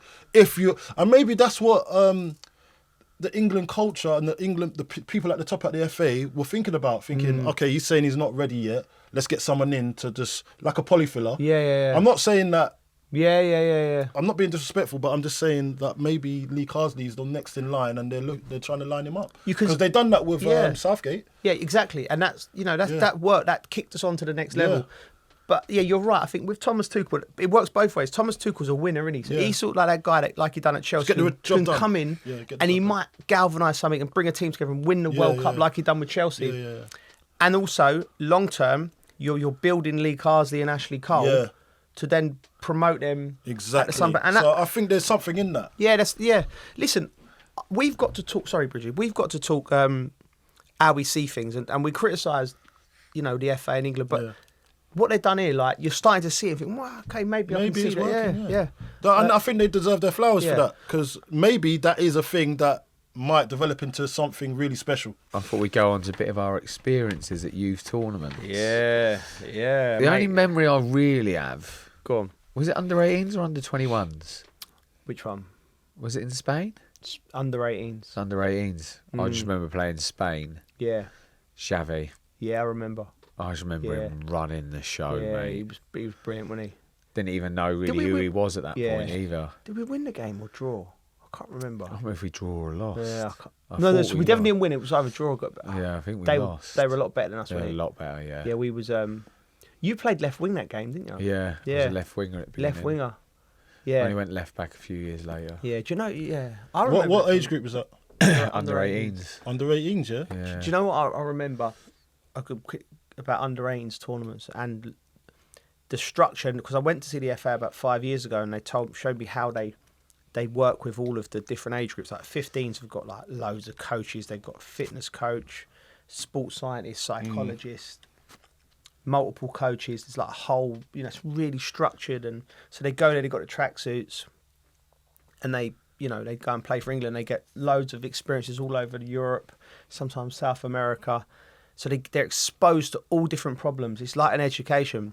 And maybe that's what the England culture and the people at the top at the FA were thinking about. Thinking, okay, he's saying he's not ready yet. Let's get someone in to just like a polyfiller. Yeah. I'm not saying that Yeah. I'm not being disrespectful, but I'm just saying that maybe Lee Carsley's the next in line, and they're trying to line him up because they've done that with Southgate. Yeah, exactly, and that's that worked. That kicked us on to the next level. But yeah, you're right. I think with Thomas Tuchel, it works both ways. Thomas Tuchel's a winner, isn't he? So he's sort of like that guy that, like he done at Chelsea, can come in and he might galvanise something and bring a team together and win the World Cup like he done with Chelsea. Yeah. And also, long term, you're building Lee Carsley and Ashley Cole to then promote them. Exactly. And so I think there's something in that. Yeah. Listen, we've got to talk. Sorry, Bridget. We've got to talk how we see things, and we criticise, the FA in England, but. What they've done here, like you're starting to see it. Think, well, okay, maybe I can see it's that. working. Yeah. And I think they deserve their flowers for that, because maybe that is a thing that might develop into something really special. I thought we'd go on to a bit of our experiences at youth tournaments. Yeah. The only memory I really have. Go on. Was it under-18s or under-21's? Which one? Was it in Spain? It's under-18s. It's under-18s. I just remember playing Spain. Yeah. Xavi. Yeah, I remember. I just remember him running the show, mate. He was brilliant, wasn't he? Didn't even know really who he was at that point either. Did we win the game or draw? I can't remember. I don't know if we draw or lost. Yeah, we definitely didn't win. It was either draw or got better. Yeah, I think we lost. They were a lot better than us. They were a lot better, yeah. Yeah, we was. You played left wing that game, didn't you? Yeah. I was a left winger at the beginning. Left winger. Yeah. Only went left back a few years later. Yeah. Do you know? Yeah. I remember. What age group was that? Under-18s. Under-18s, yeah. Do you know what I remember? About under-18s tournaments and the structure, because I went to see the FA about 5 years ago, and they showed me how they work with all of the different age groups. Like 15s have got like loads of coaches. They've got a fitness coach, sports scientist, psychologist, multiple coaches. It's like a whole, it's really structured. And so they go there, they've got the tracksuits, and they go and play for England. They get loads of experiences all over Europe, sometimes South America. So they're exposed to all different problems. It's like an education.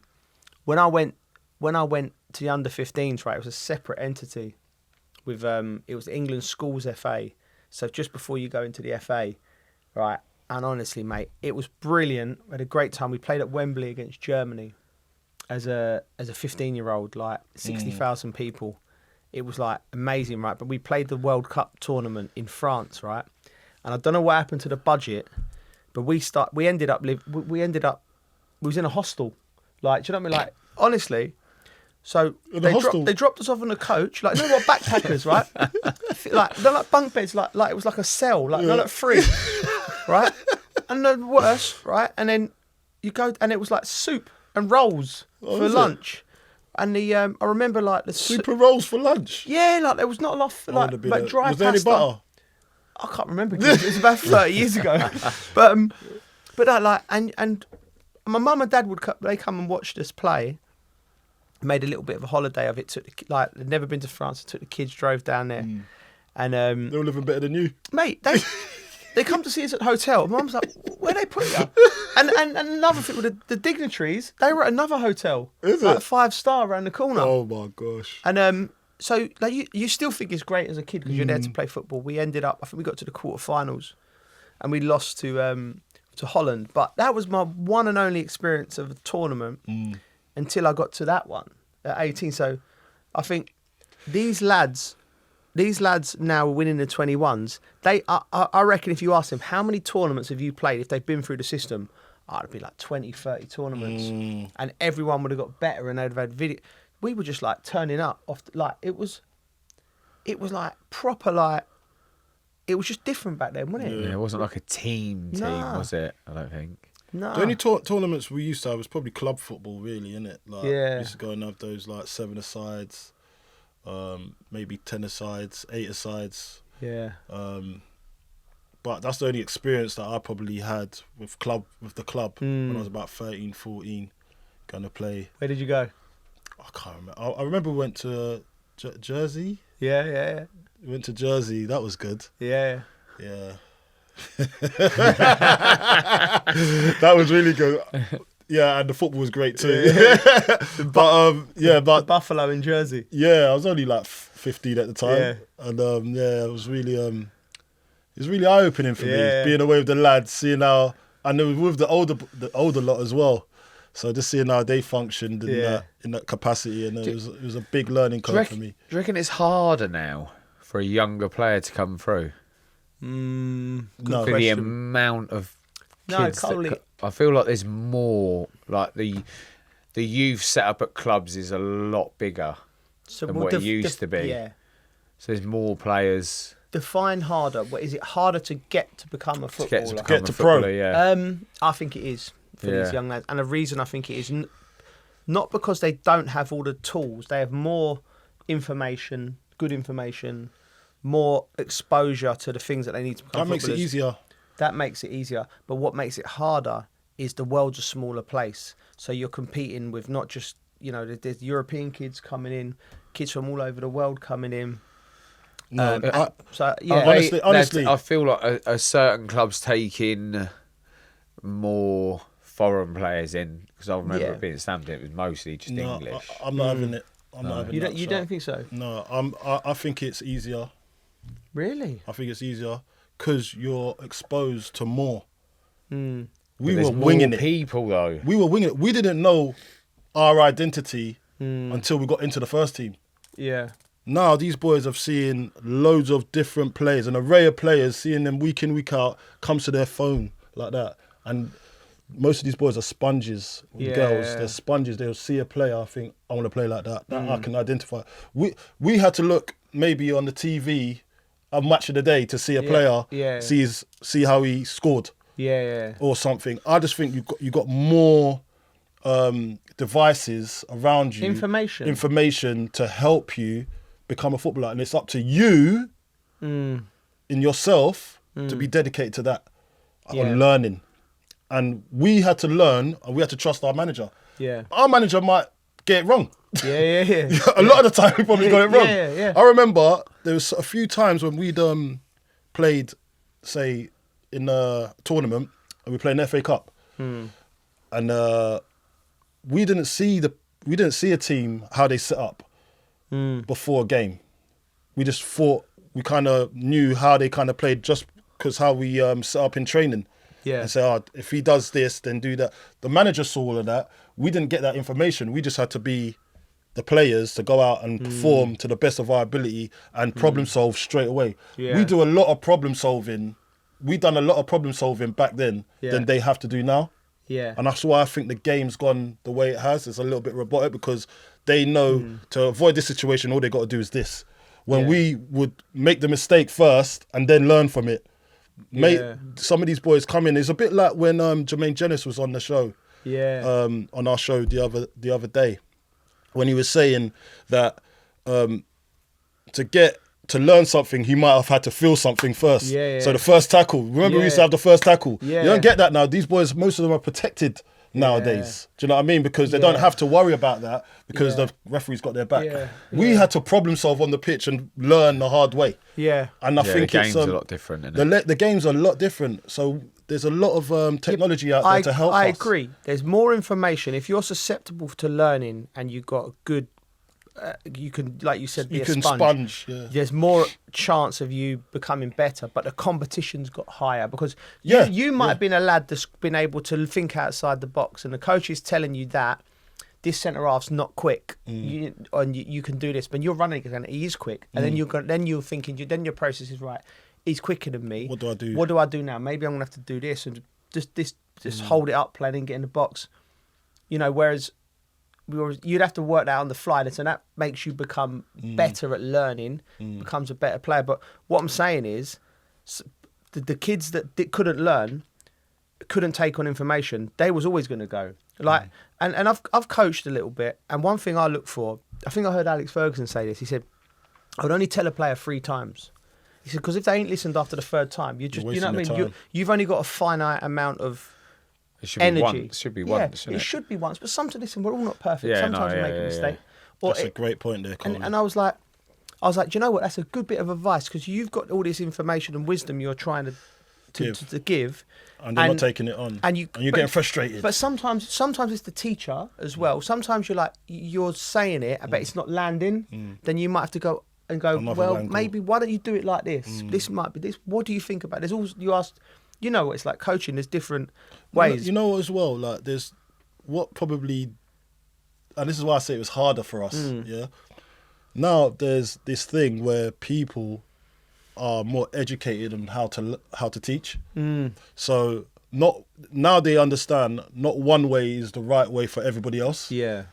When I went to the under-15s, right, it was a separate entity with it was England Schools FA. So just before you go into the FA, right? And honestly, mate, it was brilliant. We had a great time. We played at Wembley against Germany as a 15-year-old, like 60,000 people. It was like amazing, right? But we played the World Cup tournament in France, right? And I don't know what happened to the budget. But we ended up we was in a hostel, like, do you know what I mean? Like, honestly, so they dropped us off on a coach, like, what, backpackers, right? Like, they're like bunk beds, like it was like a cell, like they're like free, right? And the worst, right? And then you go, and it was like soup and rolls for lunch. And I remember like the soup and rolls for lunch. Yeah, like there was not enough like dry pasta. Was there any butter? I can't remember. It was about 30 years ago. But like, and my mum and dad they come and watched us play. Made a little bit of a holiday of it. They'd never been to France. Took the kids, drove down there, and they were living better than you, mate. They come to see us at the hotel. Mum's like, where they put you? And another thing with the dignitaries, they were at another hotel. Is like it? 5-star around the corner. Oh my gosh. And so like you still think it's great as a kid because you're there to play football. We ended up, I think we got to the quarterfinals, and we lost to Holland. But that was my one and only experience of a tournament until I got to that one at 18. So I think these lads now winning the 21s. I reckon if you ask them how many tournaments have you played if they've been through the system, it'd be like 20, 30 tournaments, and everyone would have got better and they'd have had video. We were just like turning up like it was like proper, like it was just different back then, wasn't it? Yeah, it wasn't like a team, was it? I don't think. No. The only tournaments we used to have was probably club football, really, innit? Like, we used to go and have those like 7-a-sides, maybe 10-a-sides, 8-a-sides. Yeah. But that's the only experience that I probably had with the club when I was about 13, 14, going to play. Where did you go? I can't remember. I remember we went to Jersey. Yeah. We went to Jersey. That was good. Yeah. That was really good. Yeah, and the football was great too. But Buffalo in Jersey. Yeah, I was only like 15 at the time, and it was really eye opening for me being away with the lads, seeing how, and it was with the older lot as well. So just seeing how they functioned in that capacity, and it was a big learning curve for me. Do you reckon it's harder now for a younger player to come through? No. For the amount of kids I feel like there's more, like the youth setup at clubs is a lot bigger than what it used to be. Yeah. So there's more players. Define harder. What is it harder to get to become a footballer? To get to pro. Yeah. I think it is for these young lads, and the reason I think it is not because they don't have all the tools. They have more information, good information, more exposure to the things that they need to become. That makes it easier. That makes it easier. But what makes it harder is the world's a smaller place. So you're competing with not just, there's European kids coming in, kids from all over the world coming in. No, honestly, I feel like a certain club's taking more foreign players in, because I remember it being stamped. It was mostly just English. I'm not having it. I'm not having it. You don't think so? No, I think it's easier. Really? I think it's easier because you're exposed to more. Mm. We were winging it. People though. We were winging it. We didn't know our identity until we got into the first team. Yeah. Now these boys have seen loads of different players, an array of players, seeing them week in, week out, comes to their phone like that. And most of these boys are sponges. Girls, they're sponges. They'll see a player, I think, I want to play like that. I can identify. We had to look maybe on the TV a match of the day to see a player, see how he scored. Or something. I just think you got more devices around you. Information to help you become a footballer. And it's up to you in yourself to be dedicated to that on learning. And we had to learn, and we had to trust our manager. Yeah. Our manager might get it wrong. A lot of the time he probably got it wrong. I remember there was a few times when we'd played, say, in a tournament, and we played an FA Cup, and we didn't see a team how they set up before a game. We just thought we kind of knew how they kind of played just because how we set up in training. And say, if he does this, then do that. The manager saw all of that. We didn't get that information. We just had to be the players to go out and perform to the best of our ability and problem solve straight away. We do a lot of problem solving. We done a lot of problem solving back then than they have to do now. And that's why I think the game's gone the way it has. It's a little bit robotic because they know to avoid this situation, all they got to do is this. When we would make the mistake first and then learn from it. Some of these boys come in. It's a bit like when Jermaine Jennings was on the show. On our show the other day, when he was saying that to learn something, he might have had to feel something first. So the first tackle. Remember, we used to have the first tackle. You don't get that now. These boys, most of them are protected nowadays. Do you know what I mean? Because they don't have to worry about that because the referee's got their back. We had to problem solve on the pitch and learn the hard way. And I think the game's a lot different. The game's a lot different. So there's a lot of technology out there to help us. I agree. There's more information. If you're susceptible to learning and you've got a good, you can, like you said, be a sponge. There's more chance of you becoming better, but the competition's got higher because you might have been a lad that's been able to think outside the box, and the coach is telling you that this centre half's not quick, and you can do this, but you're running again. He is quick, and then you're thinking, then your process is right. He's quicker than me. What do I do? What do I do now? Maybe I'm gonna have to do this and just hold it up, play and get in the box. Whereas you'd have to work that on the fly, so that makes you become better at learning, becomes a better player. But what I'm saying is, the kids that couldn't learn, couldn't take on information, they was always going to go. And I've coached a little bit, and one thing I look for, I think I heard Alex Ferguson say this. He said, "I would only tell a player 3 times." He said, because if they ain't listened after the 3rd time, you know what I mean. You've only got a finite amount of energy. It should be once. It should be once, but sometimes, listen, we're all not perfect. Sometimes we make a mistake. That's a great point there, Colin. And I was like, do you know what? That's a good bit of advice because you've got all this information and wisdom you're trying to give, and they're not taking it on, and you're getting frustrated. But sometimes it's the teacher as well. Sometimes you're saying it, but it's not landing. Then you might have to go. Maybe why don't you do it like this? This might be this. What do you think about it? You ask. You know what it's like coaching. There's different ways. You know as well. Like there's what probably, and this is why I say it was harder for us. Yeah. Now there's this thing where people are more educated on how to teach. So now they understand not one way is the right way for everybody else. Yeah.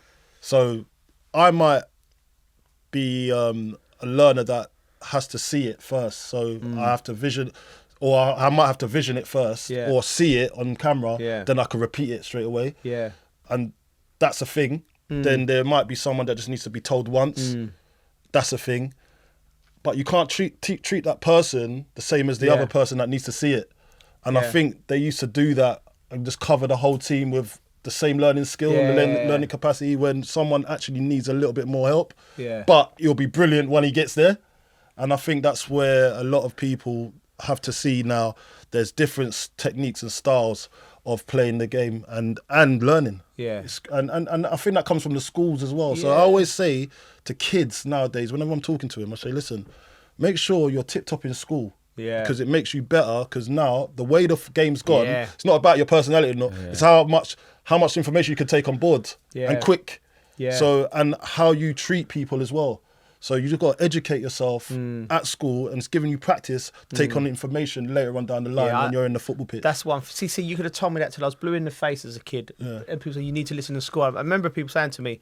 So I might be a learner that has to see it first. So I have to vision, or I might have to vision it first, or see it on camera. Yeah. Then I can repeat it straight away. Yeah. And that's a thing. Then there might be someone that just needs to be told once. That's a thing. But you can't treat that person the same as the other person that needs to see it. And I think they used to do that and just cover the whole team with the same learning skill and learning capacity when someone actually needs a little bit more help. Yeah. But he'll be brilliant when he gets there. And I think that's where a lot of people have to see now there's different techniques and styles of playing the game and learning. Yeah. And I think that comes from the schools as well. So I always say to kids nowadays, whenever I'm talking to them, I say, listen, make sure you're tip-top in school. Yeah. Because it makes you better. Because now the way the game's gone, it's not about your personality. It's how much information you can take on board and quick. Yeah. So, and how you treat people as well. So you just got to educate yourself at school, and it's giving you practice to take on information later on down the line when you're in the football pitch. That's one. See, you could have told me that till I was blue in the face as a kid. And people say, you need to listen to school. I remember people saying to me,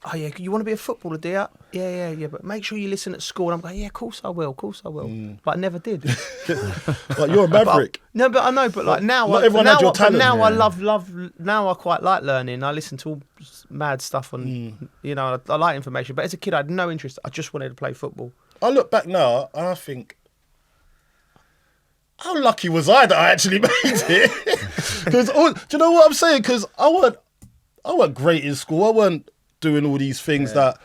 oh yeah, you want to be a footballer, do you? Yeah, but make sure you listen at school. And I'm going, yeah, of course I will. But I never did. Like, you're a maverick. But I know, but like now, not everyone had your talent. Now I love. Now I quite like learning. I listen to all mad stuff on, I like information. But as a kid, I had no interest. I just wanted to play football. I look back now and I think, how lucky was I that I actually made it? Because do you know what I'm saying? Because I weren't great in school. I weren't doing all these things that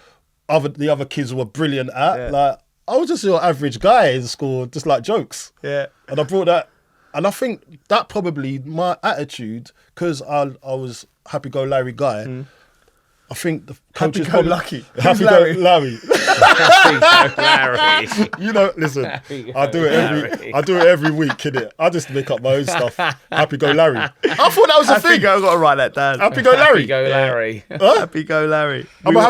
the other kids were brilliant at. Yeah. Like, I was just your average guy in school, just like jokes. Yeah. And I brought that, and I think that probably my attitude, because I was happy-go-Larry guy. I think the coaches Happy-go-lucky. Happy-go-Larry. Larry. Listen, I do it every week, innit? I just make up my own stuff. Happy-go-Larry. I thought that was a thing. I've got to write that down. Happy-go-Larry. Go Larry. Huh? Happy-go-Larry. I'm a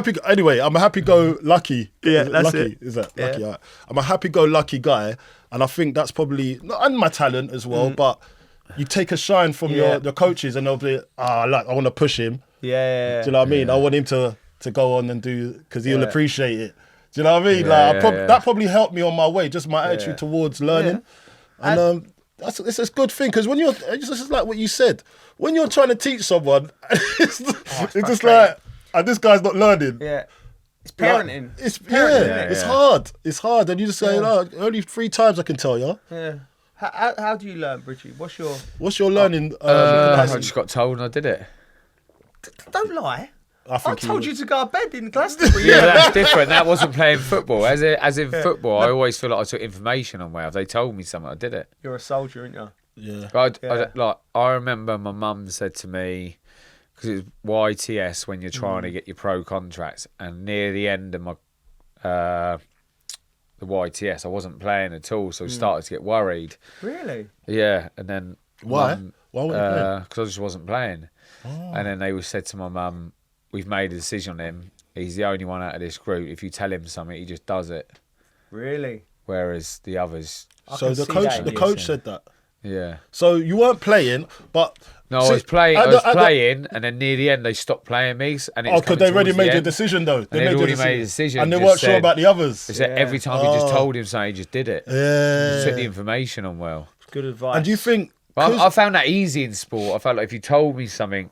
happy-go-lucky. Yeah, that's lucky. it. Is that Yeah. lucky? Right. I'm a happy-go-lucky guy, and I think that's probably, and my talent as well, but you take a shine from your coaches, and they'll be, I want to push him. Yeah. Do you know what I mean? I want him to go on and do, because he'll appreciate it. Do you know what I mean? Yeah, that probably helped me on my way, just my attitude towards learning. Yeah. And it's a good thing, because when it's just like what you said, when you're trying to teach someone, it's just like, and this guy's not learning. Yeah. It's parenting. Like, it's hard. It's hard. And you just say, only 3 times I can tell you. Yeah. How do you learn, Bridgie? What's your learning? I just got told and I did it. Don't lie. I told you to go to bed in Glastonbury. Yeah, that's different. That wasn't playing football. As in football, I always feel like I took information on where if they told me something, I did it. You're a soldier, aren't you? Yeah. But I remember my mum said to me, because it was YTS when you're trying to get your pro contracts, and near the end of my the YTS, I wasn't playing at all, so I started to get worried. Really? Yeah, and then Why? Why weren't you playing? Because I just wasn't playing. And then they said to my mum, we've made a decision on him. He's the only one out of this group. If you tell him something, he just does it. Really? Whereas the others... So the coach said that? Yeah. So you weren't playing, but... No, I was playing, and then near the end, they stopped playing me. Because they already made the decision, though. They'd already made a decision. And they weren't sure about the others. They said every time he just told him something, he just did it. Yeah. He took the information on well. Good advice. And do you think... I found that easy in sport. I felt like if you told me something,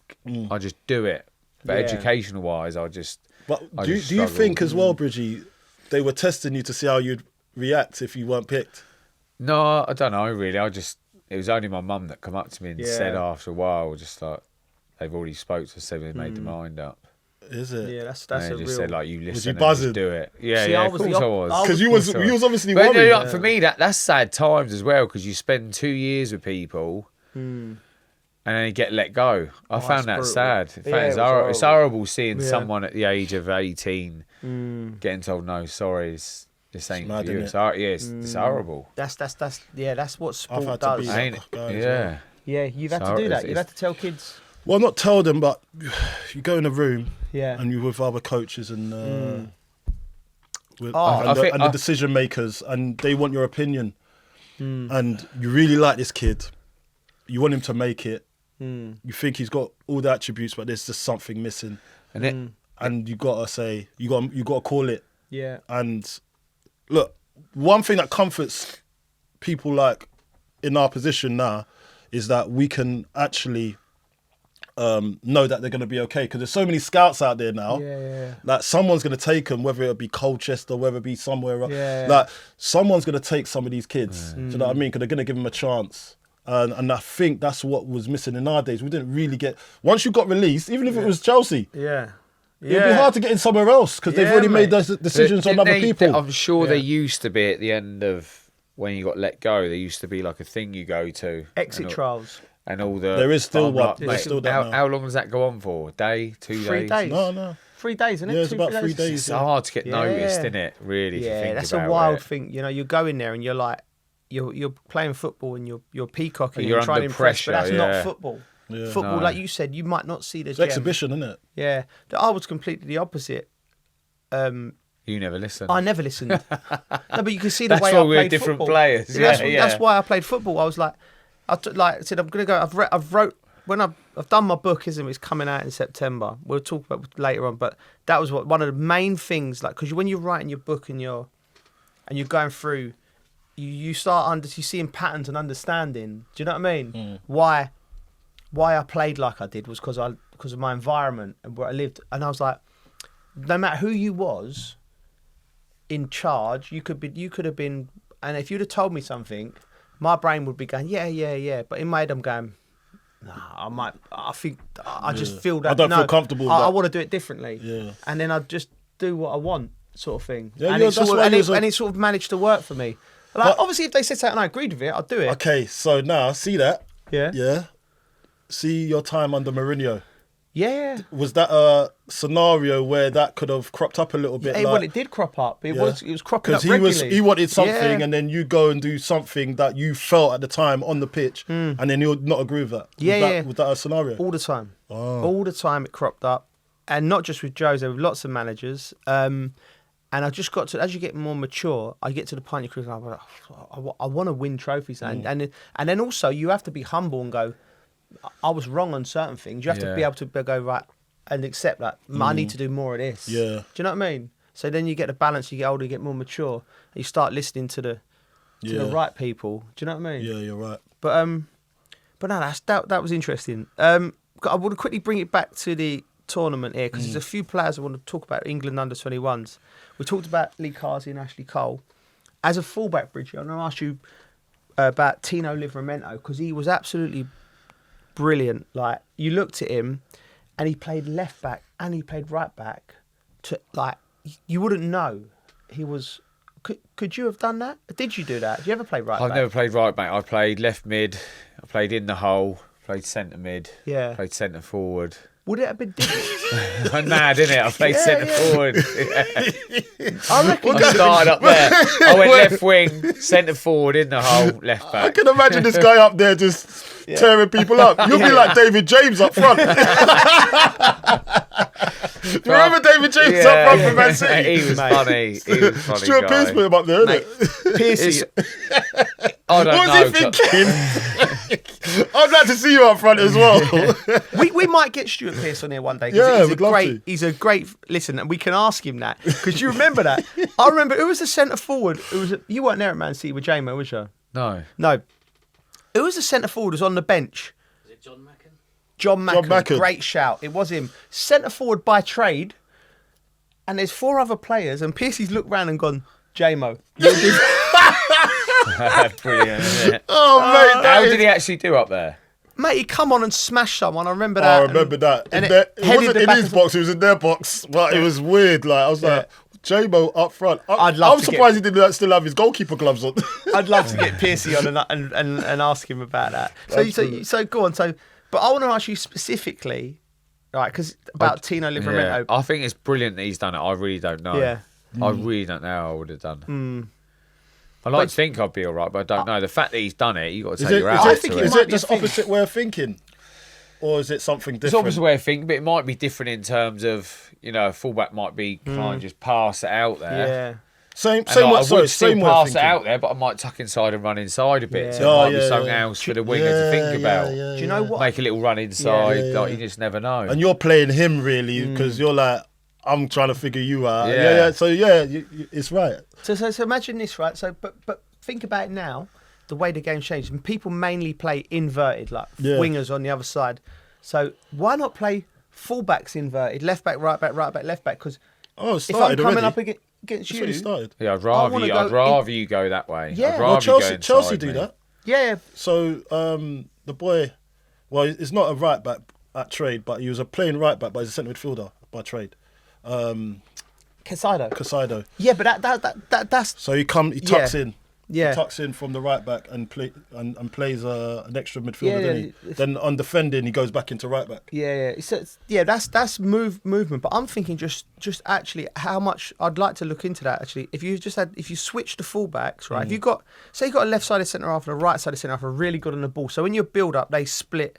I just do it. But educational wise, I just. But do you think as well, Bridgie, they were testing you to see how you'd react if you weren't picked? No, I don't know really. It was only my mum that come up to me and said after a while, just like they've already spoke to us, said they made their mind up. Is it? Yeah, that's and a they real... just said like you listen. Was you and buzzing? just do it. Yeah, See, yeah. I Of was course I was. Because you was obviously But worried. for me, that's sad times as well because you spend 2 years with people. And then you get let go. I found that brutal. sad. In fact, it's horrible seeing someone at the age of 18 getting told, no, sorry, this ain't mad, for you. innit? It's horrible. That's what I've sport had to does. be Ain't that it? guy as Yeah. well. Yeah, you've had So to do that. it's- You've had to tell kids. Well, not tell them, but you go in a room Yeah. and you're with other coaches and Oh, the decision makers, and they want your opinion. And you really like this kid. You want him to make it. You think he's got all the attributes, but there's just something missing. And you gotta say, you gotta call it. Yeah. And look, one thing that comforts people like in our position now is that we can actually know that they're going to be okay, because there's so many scouts out there now. Like someone's going to take them, whether it be Colchester, whether it be somewhere else. Like someone's going to take some of these kids. Do you know what I mean? Because they're going to give them a chance. And I think that's what was missing in our days. We didn't really get, once you got released, even if it was Chelsea, it'd be hard to get in somewhere else because they've already made those decisions on other people. I'm sure there used to be at the end of when you got let go, there used to be like a thing you go to. Exit trials. And all the... There is still one. Like, There's still that now. how long does that go on for? A day? 2 days? 3 days. No. 3 days, isn't it? Yeah, it's about 3 days. It's hard to get noticed, isn't it? Really, if you think that's about a wild it. thing. You know, you go in there and you're like, you're playing football and you're peacocking and You're you're trying to under impress, but that's pressure, not football. Yeah. Football, No. like you said, you might not see the It's gem. exhibition, isn't it? Yeah, I was completely the opposite. You never listen. I never listened. No, but you can see the That's way why I we're played different football. players. That's why I played football. I was like, like I said, I'm gonna go. I've wrote when I've done my book, isn't it? It's coming out in September. We'll talk about it later on, but that was one of the main things. Like, because when you're writing your book and you're going through, you start you seeing patterns and understanding. Do you know what I mean? Why I played like I did was because of my environment and where I lived, and I was like, no matter who you was in charge, you could have been, and if you'd have told me something, my brain would be going, yeah. But in my head, I'm going, nah, I just feel that. I don't feel comfortable with I that. want to do it differently. Yeah. And then I just do what I want, sort of thing. Yeah, and, yeah, it that's sort why of, you was and it sort of managed to work for me. Like, obviously, if they said something and I agreed with it, I'd do it. Okay, so now, see that? Yeah. Yeah. See your time under Mourinho. Yeah. Was that a scenario where that could have cropped up a little bit? Well, it did crop up. It was cropping up Because regularly. he wanted something, Yeah. and then you go and do something that you felt at the time on the pitch, and then he'll not agree with that. Was that a scenario? All the time. Oh. All the time it cropped up. And not just with Jose, with lots of managers. And I just got to, as you get more mature, I get to the point you're like, I want to win trophies. And then also you have to be humble and go, I was wrong on certain things. You have to be able to go, right, and accept that. I need to do more of this. Yeah. Do you know what I mean? So then you get the balance, you get older, you get more mature, and you start listening to the right people. Do you know what I mean? Yeah, you're right. But no, that was interesting. I want to quickly bring it back to the tournament here because there's a few players I want to talk about. England under-21s. We talked about Lee Carsey and Ashley Cole. As a fullback, Bridgie, I'm going to ask you about Tino Livramento because he was absolutely brilliant. Like, you looked at him and he played left back and he played right back. You wouldn't know he was. Could you have done that? Did you do that? Did you ever play right back? I've never played right back. I played left mid. I played in the hole. Played centre mid. Yeah. Played centre forward. Would it have been different? I'm mad, innit? I played centre forward. I reckon. I started up there. I went left wing, centre forward, in the hole, left back. I can imagine this guy up there just tearing people up. You'll be like David James up front. Do you remember David James up front for Man City? He was funny. Stuart guy. Pearce put him up there, Mate, isn't it? Piercy. I don't What know. was he thinking? I'd like to see you up front as well. we might get Stuart Pearce on here one day. Yeah, he's we'd love to. He's a great. Listen, and we can ask him that because you remember that. I remember who was the centre forward. You weren't there at Man City with J-Mo, was you? No. No. Who was the centre forward? Was on the bench. Is it John Macken? John Macken. Macken. Great shout. It was him. Centre forward by trade. And there's 4 other players, and Piercy's looked round and gone, J-Mo. Brilliant, isn't it? Oh, mate. How did he actually do up there? Mate, he come on and smashed someone. I remember that. I remember that. And It headed wasn't the in back his of- box, it was in their box. But it was weird. Like I was like, J-Mo up front. I'd love I'm to surprised he didn't still have his goalkeeper gloves on. I'd love to get Piercy on and ask him about that. So go on. But I want to ask you specifically, right? Because about Tino Livramento. Yeah. I think it's brilliant that he's done it. I really don't know. Yeah. I really don't know how I would have done. I like to think I'd be all right, but I don't know. The fact that he's done it, you've got to take your hat off to Is it. it just opposite way of thinking? or is it something It's different? obviously a way of thinking, but it might be different in terms of, a fullback might be trying to just pass it out there. Yeah. Same And way. I would still Same way of pass it thinking. out there, but I might tuck inside and run inside a bit. Yeah. So it might be something else for the winger to think about. Do you know what? Make a little run inside. Yeah, yeah, Like yeah. you just never know. And you're playing him really because you're like, I'm trying to figure you out. Yeah. So it's right. So imagine this, right? So, but think about it now, the way the game's changed. And people mainly play inverted, like wingers on the other side. So why not play fullbacks inverted, left back, right back, left back? Because It's if I'm started coming already. up against It's you, already started. Yeah, I'd rather you go that way. Yeah. I'd Well, rather you go Chelsea inside do me. that. yeah, So the boy, well, he's not a right back at trade, but he was a playing right back, but he's a centre midfielder by trade. Casado. Casado. Yeah, but that's So he tucks in. Yeah. He tucks in from the right back and plays an extra midfielder. Yeah, doesn't he? Then on defending, he goes back into right back. Yeah. That's movement. But I'm thinking just actually how much I'd like to look into that. Actually, if you switch the fullbacks, right? If you got a left sided centre half and a right sided centre half are really good on the ball. So when you build up, they split.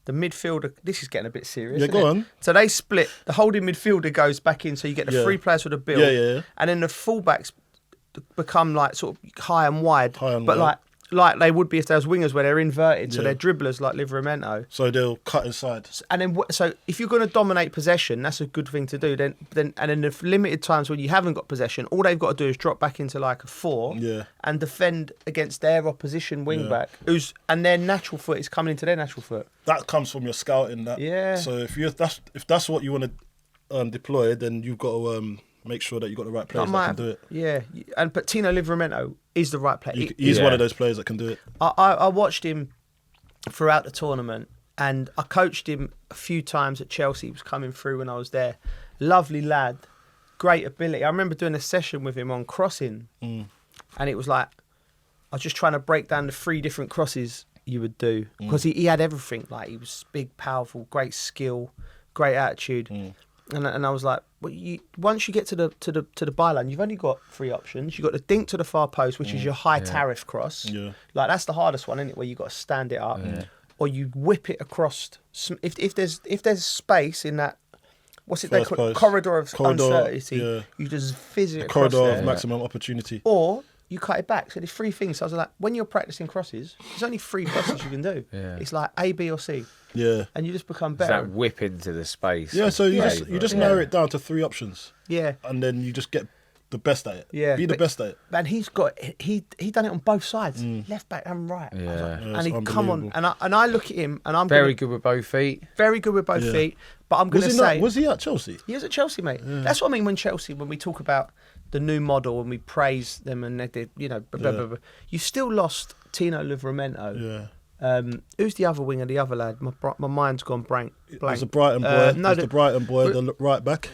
The midfielder. This is getting a bit serious. Yeah, isn't go it? on. So they split. The holding midfielder goes back in, so you get the three players with a build. Yeah. And then the fullbacks become like sort of high and wide, But like they would be if there was wingers where they're inverted, so they're dribblers like Livramento. So they'll cut inside. And then so if you're going to dominate possession, that's a good thing to do. Then and in the limited times when you haven't got possession, all they've got to do is drop back into like a 4 and defend against their opposition wing back, and their natural foot is coming into their natural foot. That comes from your scouting. That So if that's what you want to deploy, then you've got to make sure that you've got the right players that can do it. Yeah, but Tino Livramento is the right player. He's one of those players that can do it. I watched him throughout the tournament, and I coached him a few times at Chelsea. He was coming through when I was there. Lovely lad, great ability. I remember doing a session with him on crossing, and it was like I was just trying to break down the 3 different crosses you would do because he had everything. Like he was big, powerful, great skill, great attitude. And I was like, well, once you get to the byline, you've only got 3 options. You've got the dink to the far post, which is your high tariff cross. Yeah. Like that's the hardest one, isn't it? Where you've got to stand it up, or you whip it across. If there's space in that, what's it they call corridor of uncertainty? Yeah. You just fizz it across corridor of maximum opportunity. Or you cut it back. So there's 3 things. So I was like, when you're practicing crosses, there's only 3 crosses you can do. Yeah. It's like A, B, or C. Yeah. And you just become better. It's that whip into the space. Yeah, so you just narrow it down to 3 options. Yeah. And then you just get the best at it. Yeah. Be the best at it. And he done it on both sides, left back and right. Yeah. And he'd come on, and I look at him, and I'm very good with both feet. Very good with both feet. But I'm going to say, was he at Chelsea? He was at Chelsea, mate. Yeah. That's what I mean when we talk about the new model and we praise them and they did, blah, blah, blah. You still lost Tino Livramento. Yeah. Who's the other winger, the other lad? My mind's gone blank. There's a Brighton boy. The Brighton boy, the right back.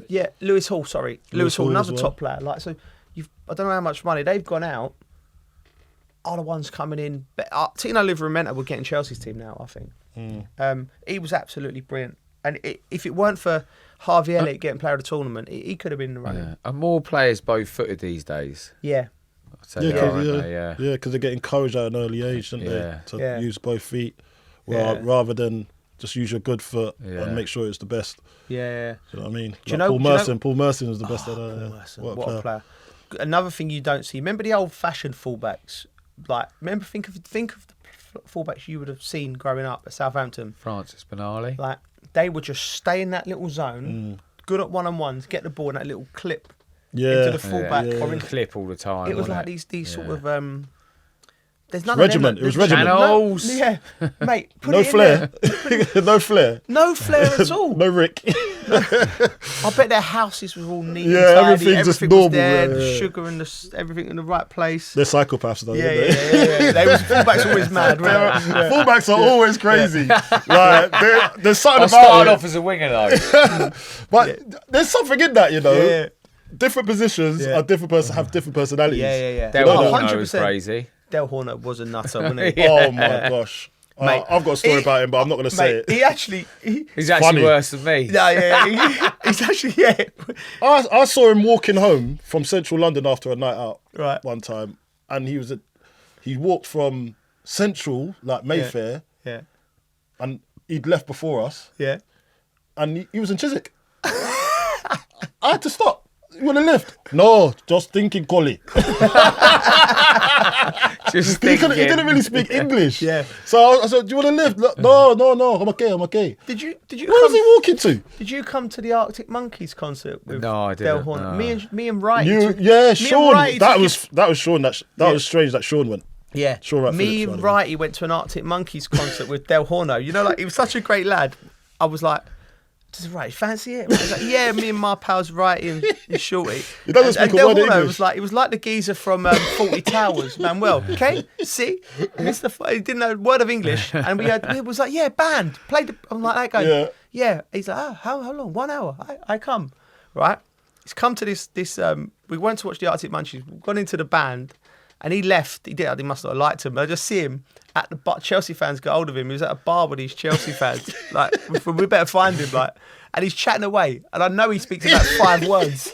Yeah, Lewis Hall. Sorry, Lewis Hall, another top player. Like so, I don't know how much money they've gone out. Are the ones coming in? Tino Livramento would get in Chelsea's team now. I think. He was absolutely brilliant, and if it weren't for Harvey Elliott getting player of the tournament, he could have been in the running. Yeah. And more players both-footed these days. Yeah. Yeah, because they get encouraged at an early age, don't they? To use both feet, rather than just use your good foot and make sure it's the best. Yeah. Do you know what I mean? Paul Merson. Paul Merson was the best at that. Paul Merson, what a player. Another thing you don't see. Remember the old-fashioned fullbacks? Think of the fullbacks you would have seen growing up at Southampton. Francis Benali. Like they would just stay in that little zone, good at one-on-ones, get the ball in that little clip. Into the fullback or in clip all the time. It was like these sort of there's none regiment. Of them. It was regiment. Channels. Yeah, mate. No flair. No flair. No flair at all. No Rick. I bet their houses were all neat. Yeah, and tidy. everything just was normal. there, the sugar and everything in the right place. They're psychopaths, though. Yeah. They was fullbacks always mad. Fullbacks are always crazy. Like there's something I about started it. off as a winger though. But there's something in that, Yeah. Different positions are have different personalities. Yeah. Del Horno was crazy. Del Horno was a nutter, wasn't he? Oh my gosh. Mate, I've got a story about him, but I'm not going to say it. He's actually funny. Worse than me. He's actually I saw him walking home from central London after a night out one time, and he walked from central, like Mayfair, and he'd left before us, Yeah. and he was in Chiswick. I had to stop. You want to lift? No, just thinking, Collie. Just He thinking. didn't really speak English. Yeah. So I said, do you want to lift? No, I'm okay. Did you Where was he walking to? Did you come to the Arctic Monkeys concert with No, I Del didn't, Horn? no. Me and Wright. Sean. Wrighty That took was Sean. That was strange that Sean went. Yeah. Sean Wright Me Phillips, and by the way. Wrighty went to an Arctic Monkeys concert with Del Horno. You know, like he was such a great lad. I was like, does Wrighty fancy it? I was like, yeah, me and my pals Wrighty and Shorty. He doesn't speak a Del word of Horno English. was like, he was like the geezer from 40 Towers, Manuel. Okay, see, he didn't know a word of English, and we was like, yeah, band, play the. I'm like that guy. Yeah. He's like, how long? 1 hour. I come, right? He's come to this. We went to watch the Arctic Monkeys. We've gone into the band, and he left. He must not have liked him. I just see him at the bar. Chelsea fans got hold of him. He was at a bar with these Chelsea fans. Like, we better find him. Like, and he's chatting away, and I know he speaks about 5 words.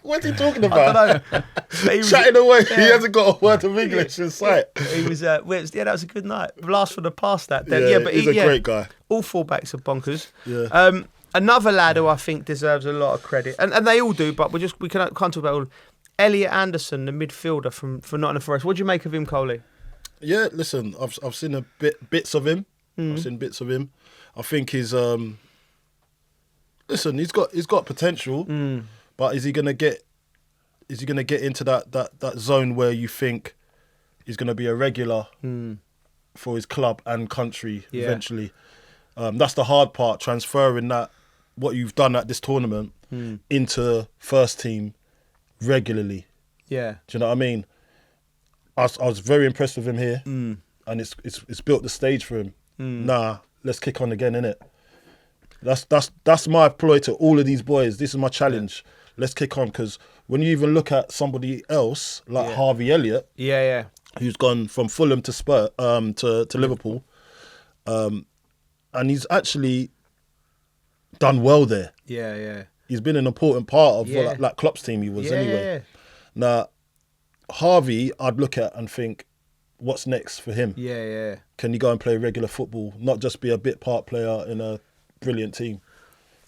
What's he talking I about? don't know. But he was- Chatting away. yeah. He hasn't got a word of English in sight. He was. That was a good night. Blast from the past. That. Yeah, But he's a great guy. All fullbacks are bonkers. Yeah. Another lad who I think deserves a lot of credit, and they all do, but we can't talk about all. Elliot Anderson, the midfielder from Nottingham Forest. What do you make of him, Coley? Yeah, listen, I've seen bits of him. I've seen bits of him. I think he's listen, he's got potential, but is he gonna get into that zone where you think he's gonna be a regular for his club and country eventually? That's the hard part, transferring that what you've done at this tournament into first team regularly. Yeah. Do you know what I mean? I was very impressed with him here, and it's built the stage for him. Nah, let's kick on again, innit? That's my ploy to all of these boys. This is my challenge. Let's kick on, because when you even look at somebody else like Harvey Elliott, who's gone from Fulham to to Liverpool, and he's actually done well there. Yeah. He's been an important part of like Klopp's team. He was anyway. Yeah. Now, Harvey, I'd look at and think, what's next for him? Yeah. Can he go and play regular football, not just be a bit part player in a brilliant team?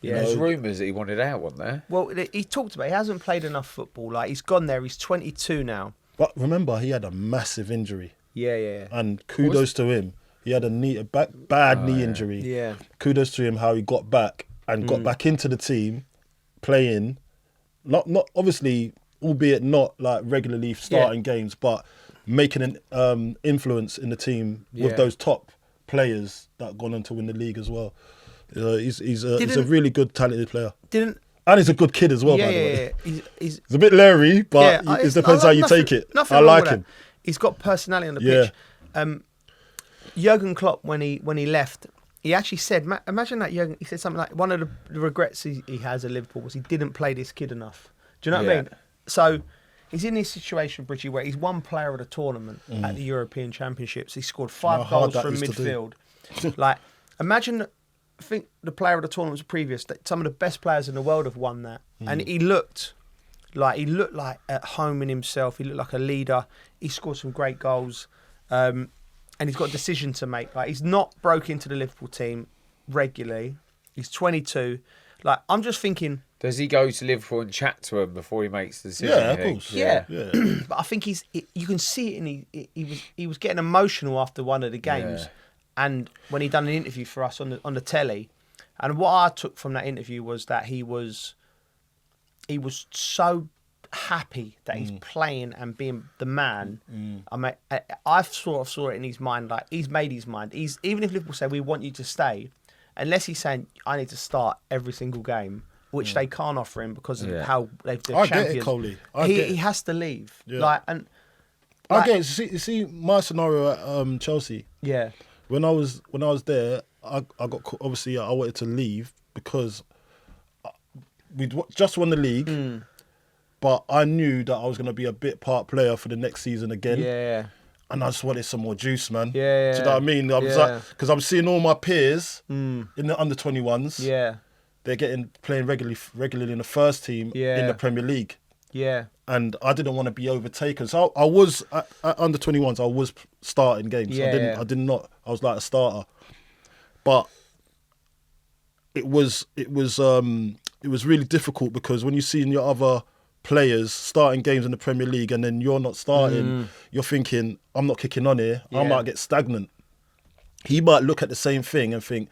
Yeah. There's rumours that he wanted out, wasn't there? Well, he talked about he hasn't played enough football. Like, he's gone there. He's 22 now. But remember, he had a massive injury. Yeah. And kudos to him. He had a bad knee injury. Yeah. Kudos to him how he got back and got back into the team, playing, not obviously, albeit not like regularly starting games, but making an influence in the team with those top players that gone on to win the league as well. He's a really good, talented player. And he's a good kid as well, by the way. He's a bit leery, but it depends how you take it. I like him. He's got personality on the pitch. Jurgen Klopp, when he left, he actually said, imagine that Jurgen, he said something like, one of the regrets he has at Liverpool was he didn't play this kid enough. Do you know what I mean? So he's in this situation, Bridgie, where he's one player of the tournament at the European Championships. He scored 5 goals from midfield. Like, imagine, I think the player of the tournament was previous, that some of the best players in the world have won that. And he looked like at home in himself. He looked like a leader. He scored some great goals. And he's got a decision to make. Like, he's not broke into the Liverpool team regularly. He's 22. Like, I'm just thinking, does he go to Liverpool and chat to him before he makes the decision? Yeah, of course. Yeah. But I think you can see it, and he was getting emotional after one of the games, and when he done an interview for us on the telly, and what I took from that interview was that he was so happy that he's playing and being the man. I mean, I sort of saw it in his mind, like he's made his mind. Even if Liverpool say we want you to stay, unless he's saying I need to start every single game, which they can't offer him because of how they're champions. Get it, Coley. He has to leave. Yeah. I get it. You see my scenario at Chelsea. Yeah. When I was there, I got obviously I wanted to leave because we'd just won the league, but I knew that I was going to be a bit part player for the next season again. Yeah. And I just wanted some more juice, man. Yeah. Do you know what I mean? I was like, because I'm seeing all my peers in the under-21s. Yeah. They're playing regularly in the first team in the Premier League. Yeah. And I didn't want to be overtaken. So I was at under-21s. I was starting games. Yeah, I was like a starter. But it was really difficult because when you see your other players starting games in the Premier League and then you're not starting, you're thinking, I'm not kicking on here. I might get stagnant. He might look at the same thing and think,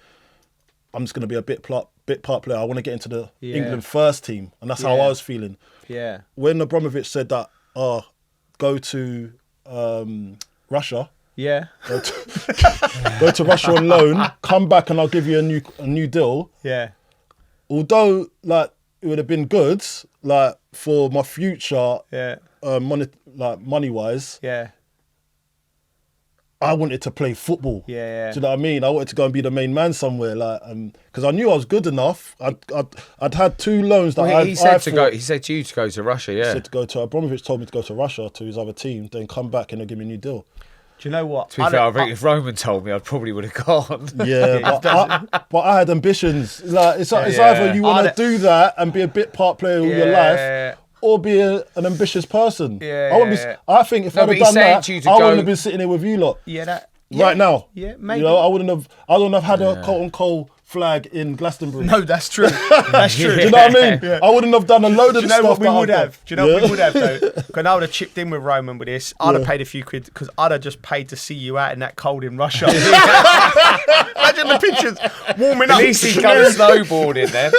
I'm just going to be a bit part player. I want to get into the England first team. And that's how I was feeling. Yeah. When Abramovich said that, go to Russia. Yeah. Go to Russia on loan, come back and I'll give you a new deal. Yeah. Although, like, it would have been good, like, for my future, money-wise. Yeah. I wanted to play football. Yeah. Do you know what I mean? I wanted to go and be the main man somewhere, like, because I knew I was good enough. I'd had 2 loans that he said to you to go to Russia. Yeah. He said to go to Abramovich told me to go to Russia to his other team, then come back and they'll give me a new deal. Do you know what? To be fair, I think if Roman told me, I probably would have gone. Yeah, but I had ambitions. Like it's either you want to do that and be a bit part player all your life, or be an ambitious person. I think if I'd have done that, I wouldn't have been sitting here with you lot. Right now. Yeah, maybe. You know, I wouldn't have had a Carlton Cole flag in Glastonbury. No, that's true. That's true. Do you know what I mean? Yeah. I wouldn't have done a load of Do you the know stuff what we would have? Do you know what we would have though? Because I would have chipped in with Roman with this. I'd have paid a few quid because I'd have just paid to see you out in that cold in Russia. Imagine the pictures warming up. At least he'd go snowboarding then.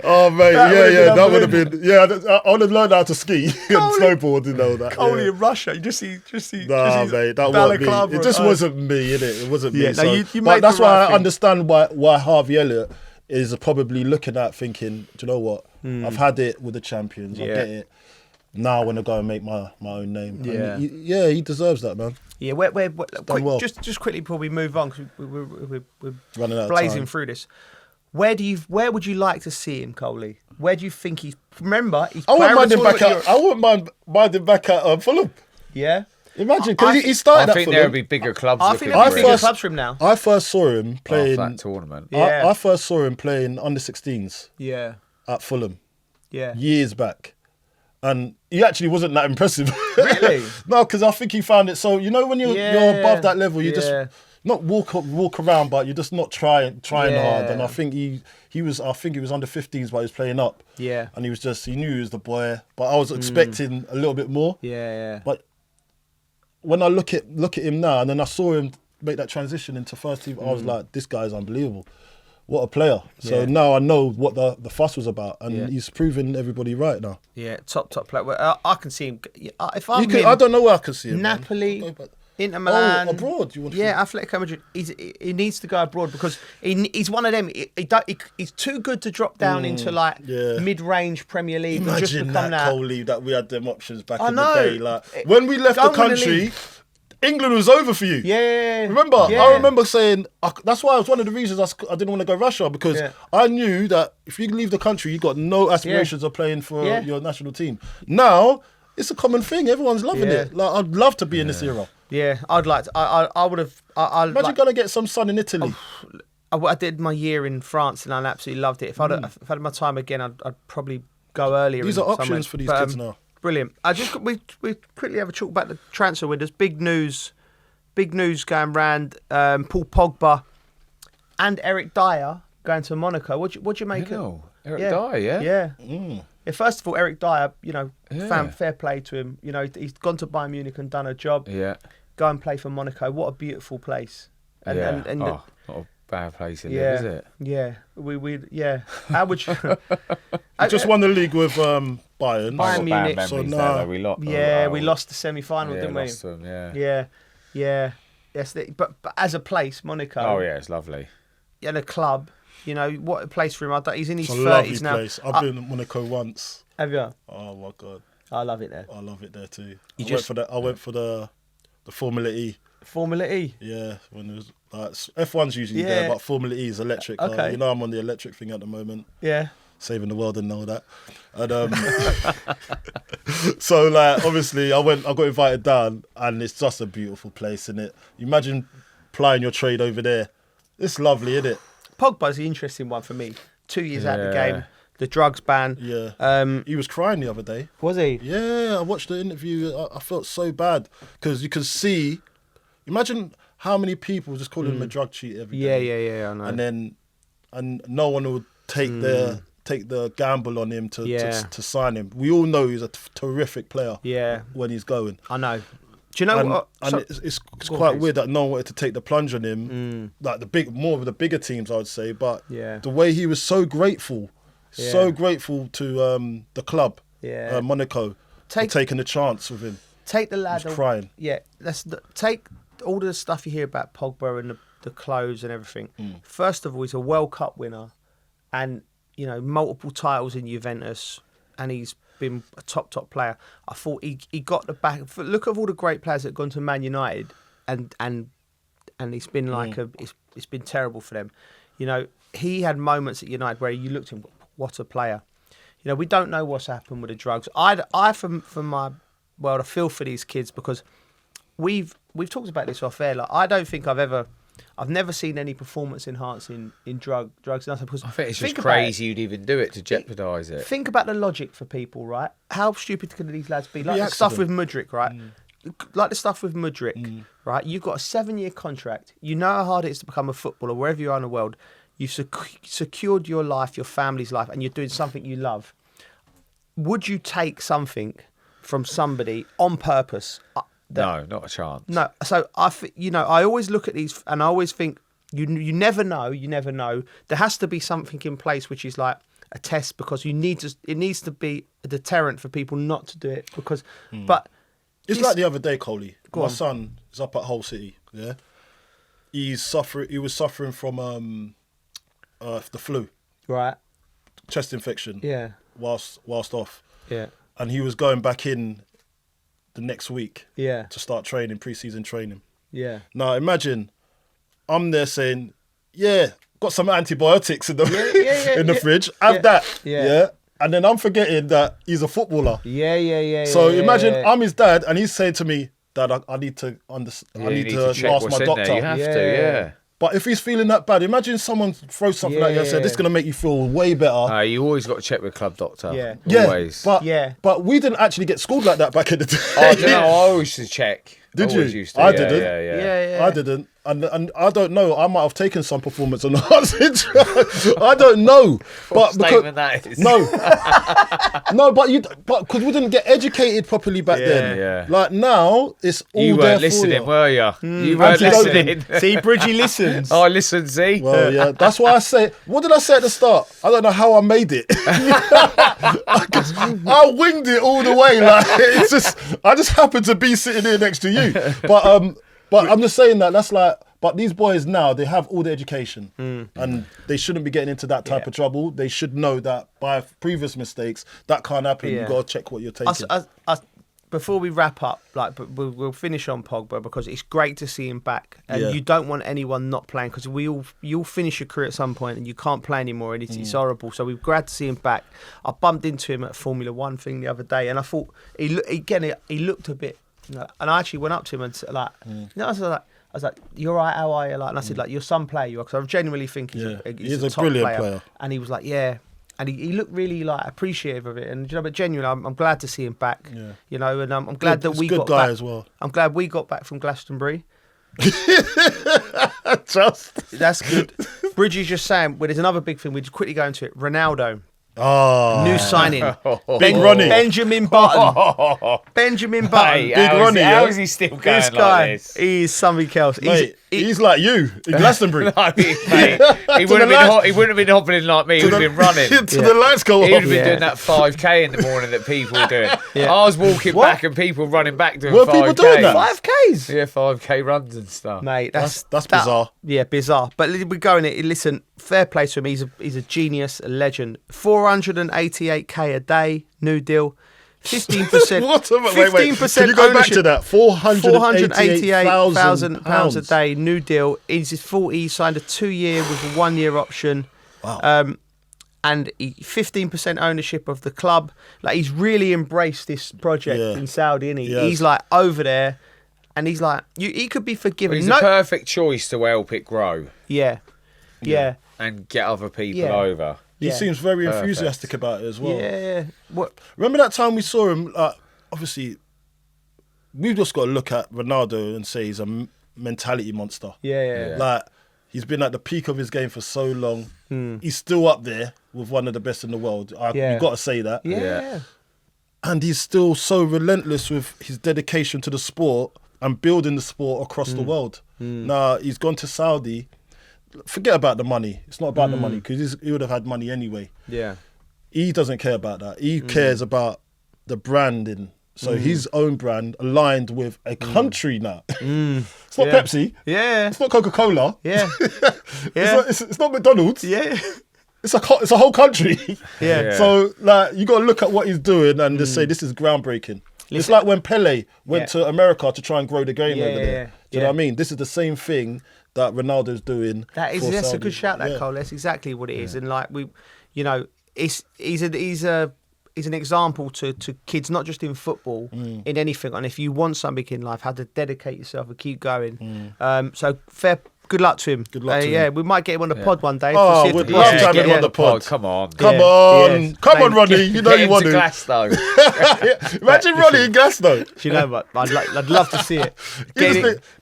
Oh mate, that would have been. Yeah, I would have learned how to ski and snowboard and all that. Cold in Russia, you just see. Nah, mate, that wasn't me. It just wasn't me, innit? It wasn't me. Yeah, so, you but made that's the why right I thing. understand why Harvey Elliott is probably looking at thinking, do you know what? I've had it with the champions. I get it. Now I want to go and make my own name. Yeah. And he deserves that, man. Yeah, we're well. just quickly before we move on, because we're Running out of blazing time. through this. Where would you like to see him, Coley? Where do you think he's? Remember, he's. I wouldn't mind him back at. at. I wouldn't mind him back at Fulham. Yeah. Imagine, because he started I at think Fulham. there would be bigger clubs. I think looking there'll be for bigger him clubs for him now. I first saw him playing after that tournament. Yeah. I first saw him playing under-16s Yeah. at Fulham Yeah. years back, and he actually wasn't that impressive. Really? No, because I think he found it. So you know when you're above that level, you just not walk around, but you're just not trying hard. And I think he was under-15s, but he was playing up. Yeah. And he knew he was the boy, but I was expecting a little bit more. Yeah. But when I look at him now, and then I saw him make that transition into first team, I was like, this guy's unbelievable. What a player. So now I know what the fuss was about, and he's proven everybody right now. Yeah, top player. Well, I can see him. If I'm him, I don't know where I can see him. Napoli, Inter Milan. Abroad. You want to Atletico Madrid. He needs to go abroad because he's one of them. He's too good to drop down into mid-range Premier League. Imagine just become that, Coley, that we had them options back I in know. the day. Like when we left the Don't win the country, league. England was over for you. Yeah. Remember? Yeah. I remember saying, that's why it was one of the reasons I didn't want to go Russia, because I knew that if you leave the country, you got no aspirations of playing for your national team. Now, it's a common thing. Everyone's loving it. Like, I'd love to be in this era. Yeah, I'd like to. I would have. Imagine going to get some sun in Italy. I did my year in France and I absolutely loved it. If I'd had my time again, I'd probably go earlier. These are options for these kids now. Brilliant. We quickly have a talk about the transfer windows. Big news going round. Paul Pogba and Eric Dyer going to Monaco. What do you make of Eric Dyer? Yeah. Yeah, first of all, Eric Dyer, fair play to him. He's gone to Bayern Munich and done a job. Yeah. Go and play for Monaco. What a beautiful place. And not a bad place to live, is it? Yeah. How would you? He just won the league with Bayern. Bayern Munich. So now, we lost. We lost the semi-final, didn't we? Lost to them, Yeah. Yes, but as a place, Monaco. Oh yeah, it's lovely. And a club. What a place for him. He's in his It's a 30s lovely now. place. I've been in Monaco once. Have you? Oh my God. I love it there. I love it there too. I went for the Formula E. Formula E. Yeah, when it was F1's usually there, but Formula E is electric. Okay. I'm on the electric thing at the moment. Yeah. Saving the world and all that. And so obviously I got invited down, and it's just a beautiful place, isn't it? Imagine plying your trade over there. It's lovely, isn't it? Pogba's the interesting one for me. 2 years out of the game, the drugs ban. Yeah. He was crying the other day. Was he? Yeah, I watched the interview. I felt so bad because you can see. Imagine how many people just calling him a drug cheat every day. Yeah, I know. And then and no one would take the gamble on him Yeah. to sign him. We all know he's a terrific player. Yeah. When he's going. I know. Do you know And, what? and So- it's Go on, quite please. weird that no one wanted to take the plunge on him. Like more of the bigger teams, I would say. But Yeah. the way he was so grateful to the club, Yeah. Monaco, for taking the chance with him. Take the lad. He was crying. Yeah, take all the stuff you hear about Pogba and the clothes and everything. First of all, he's a World Cup winner, and multiple titles in Juventus, and he's been a top player. I thought he got the back. Look at all the great players that have gone to Man United, and it's been like it's been terrible for them. He had moments at United where you looked at him, what a player. We don't know what's happened with the drugs. I from my world, I feel for these kids because we've talked about this off air. Like, I don't think I've never seen any performance enhancing in drugs. Nothing. Because I think it's just about crazy you'd even do it to jeopardise it. Think about the logic for people, right? How stupid can these lads be? Like the accident. stuff with Mudryk, right? Like the stuff with Mudryk, right? You've got a 7-year contract. You know how hard it is to become a footballer wherever you are in the world. You've secured your life, your family's life, and you're doing something you love. Would you take something from somebody on purpose? No, not a chance. No. So I always look at these and I always think you never know. You never know. There has to be something in place which is like a test because it needs to be a deterrent for people not to do it because. But It's like the other day, Coley. Go My on. son is up at Hull City. Yeah, he was suffering from the flu, right. chest infection. Yeah. Whilst off, Yeah. and he was going back in the next week. Yeah. To start training, pre-season training. Yeah. Now imagine, I'm there saying, "Yeah, got some antibiotics in the in the fridge. Have that." Yeah. And then I'm forgetting that he's a footballer. Yeah. So yeah, imagine yeah. I'm his dad, and he's saying to me, "Dad, I need to Yeah, I you need to check ask what's my in doctor." there. You have to, Yeah. yeah. But if he's feeling that bad, imagine someone throws something at you and said, "This is gonna make you feel way better." You always got to check with club doctor. Yeah. Yeah, Always. but we didn't actually get schooled like that back in the day. I don't know. I always used to check. Did you? Always Used to. I yeah, didn't. Yeah. I didn't, and I don't know. I might have taken some performance enhancing drugs. I don't know, but Statement that is. no, but because we didn't get educated properly back then. Yeah. Like now, it's all You there weren't for listening, you. were you? You weren't Antidote. listening. See, Bridgie listens. I listened, see? Well, yeah, that's why I say. What did I say at the start? I don't know how I made it. I winged it all the way. Like it's just, I just happened to be sitting here next to you. But I'm just saying that's like. But these boys now, they have all the education, and they shouldn't be getting into that type of trouble. They should know that by previous mistakes, that can't happen. Yeah. You got to check what you're taking. Before we wrap up, we'll finish on Pogba because it's great to see him back, and Yeah. you don't want anyone not playing because you'll finish your career at some point and you can't play anymore, and it's horrible. So we're glad to see him back. I bumped into him at a Formula One thing the other day, and I thought he looked a bit, and I actually went up to him and said, I was like, "You're right, how are you?" Like, and I said, "Like, your son player, you are," because I genuinely think he's a top brilliant player. And he was like, "Yeah." And he looked really like appreciative of it, and but genuinely, I'm glad to see him back. Yeah. And I'm glad that He's we a good got guy back as well. I'm glad we got back from Glastonbury. Just That's good. Bridgie's just saying, well, there's another big thing. We just quickly go into it. Ronaldo, new signing. Big Ronnie. Benjamin Button. Benjamin Button. Hey, Big Ronnie, how yeah? is he still going This like guy, this? he's something else. Mate, he's like you in Glastonbury. No, mate, he wouldn't have been hobbling like me. He would have been running. to the lights go He would off. have been Yeah. doing that 5k in the morning that people were doing. Yeah. I was walking What? back and people running back doing Were 5k. people doing that? 5Ks. Yeah, 5k runs and stuff. Mate, That's bizarre. Yeah, bizarre. But we're going it. Listen, fair play to him. He's a genius, a legend. 488k a day, new deal. 15%. What? Wait. 15% Can you go back ownership. to that? £488,000 a day, new deal. He's 40. He signed a 2-year with a 1-year option. Wow. And 15% ownership of the club. Like, he's really embraced this project in Saudi, isn't he? Yes. He's like over there, and he's like, he could be forgiven. He's a perfect choice to help it grow Yeah. and get other people Yeah. over. He Yeah. seems very Perfect. enthusiastic about it as well. Yeah. What? Remember that time we saw him? Obviously, we've just got to look at Ronaldo and say he's a mentality monster. Yeah. Like, He's been at the peak of his game for so long. He's still up there with one of the best in the world. You've got to say that. Yeah. And he's still so relentless with his dedication to the sport and building the sport across the world. Now, he's gone to Saudi. Forget about the money. It's not about the money because he would have had money anyway. Yeah. He doesn't care about that. He cares about the branding. So his own brand aligned with a country now. It's not Pepsi. Yeah. It's not Coca-Cola. Yeah. It's not McDonald's. Yeah. It's a whole country. Yeah. So like you got to look at what he's doing and just say this is groundbreaking. It's like when Pele went to America to try and grow the game over there. Do you know what I mean? This is the same thing that Ronaldo's doing. That's Saudi. a good shout, Cole. That's exactly what it is. And like he's an example to kids, not just in football, in anything. And if you want something in life, how to dedicate yourself and keep going. So good luck to him. Good luck to him. Yeah, we might get him on the pod one day. Oh, we'd love to have him on the pod. Come on. Come on, Ronnie. You know you want to. Glasgow. Imagine Ronnie in Glasgow. Do you know what? I'd love to see it.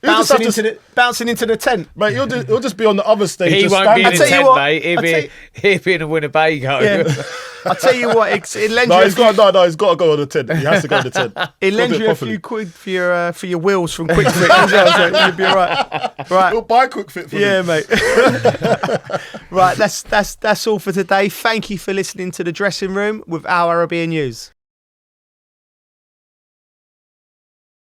Bouncing into the tent. Mate, he'll just be on the other stage. He won't be in the tent, mate. He'll be in a Winnebago. Yeah. I'll tell you what, it lends No, you. he's got to go on the tent. He has to go on the tent. It lends you a few quid for your wheels from Quick Fit as well, so you'll be all right. Right. He'll buy Quick Fit for me. Mate. Right, that's all for today. Thank you for listening to The Dressing Room with our Arabiya News.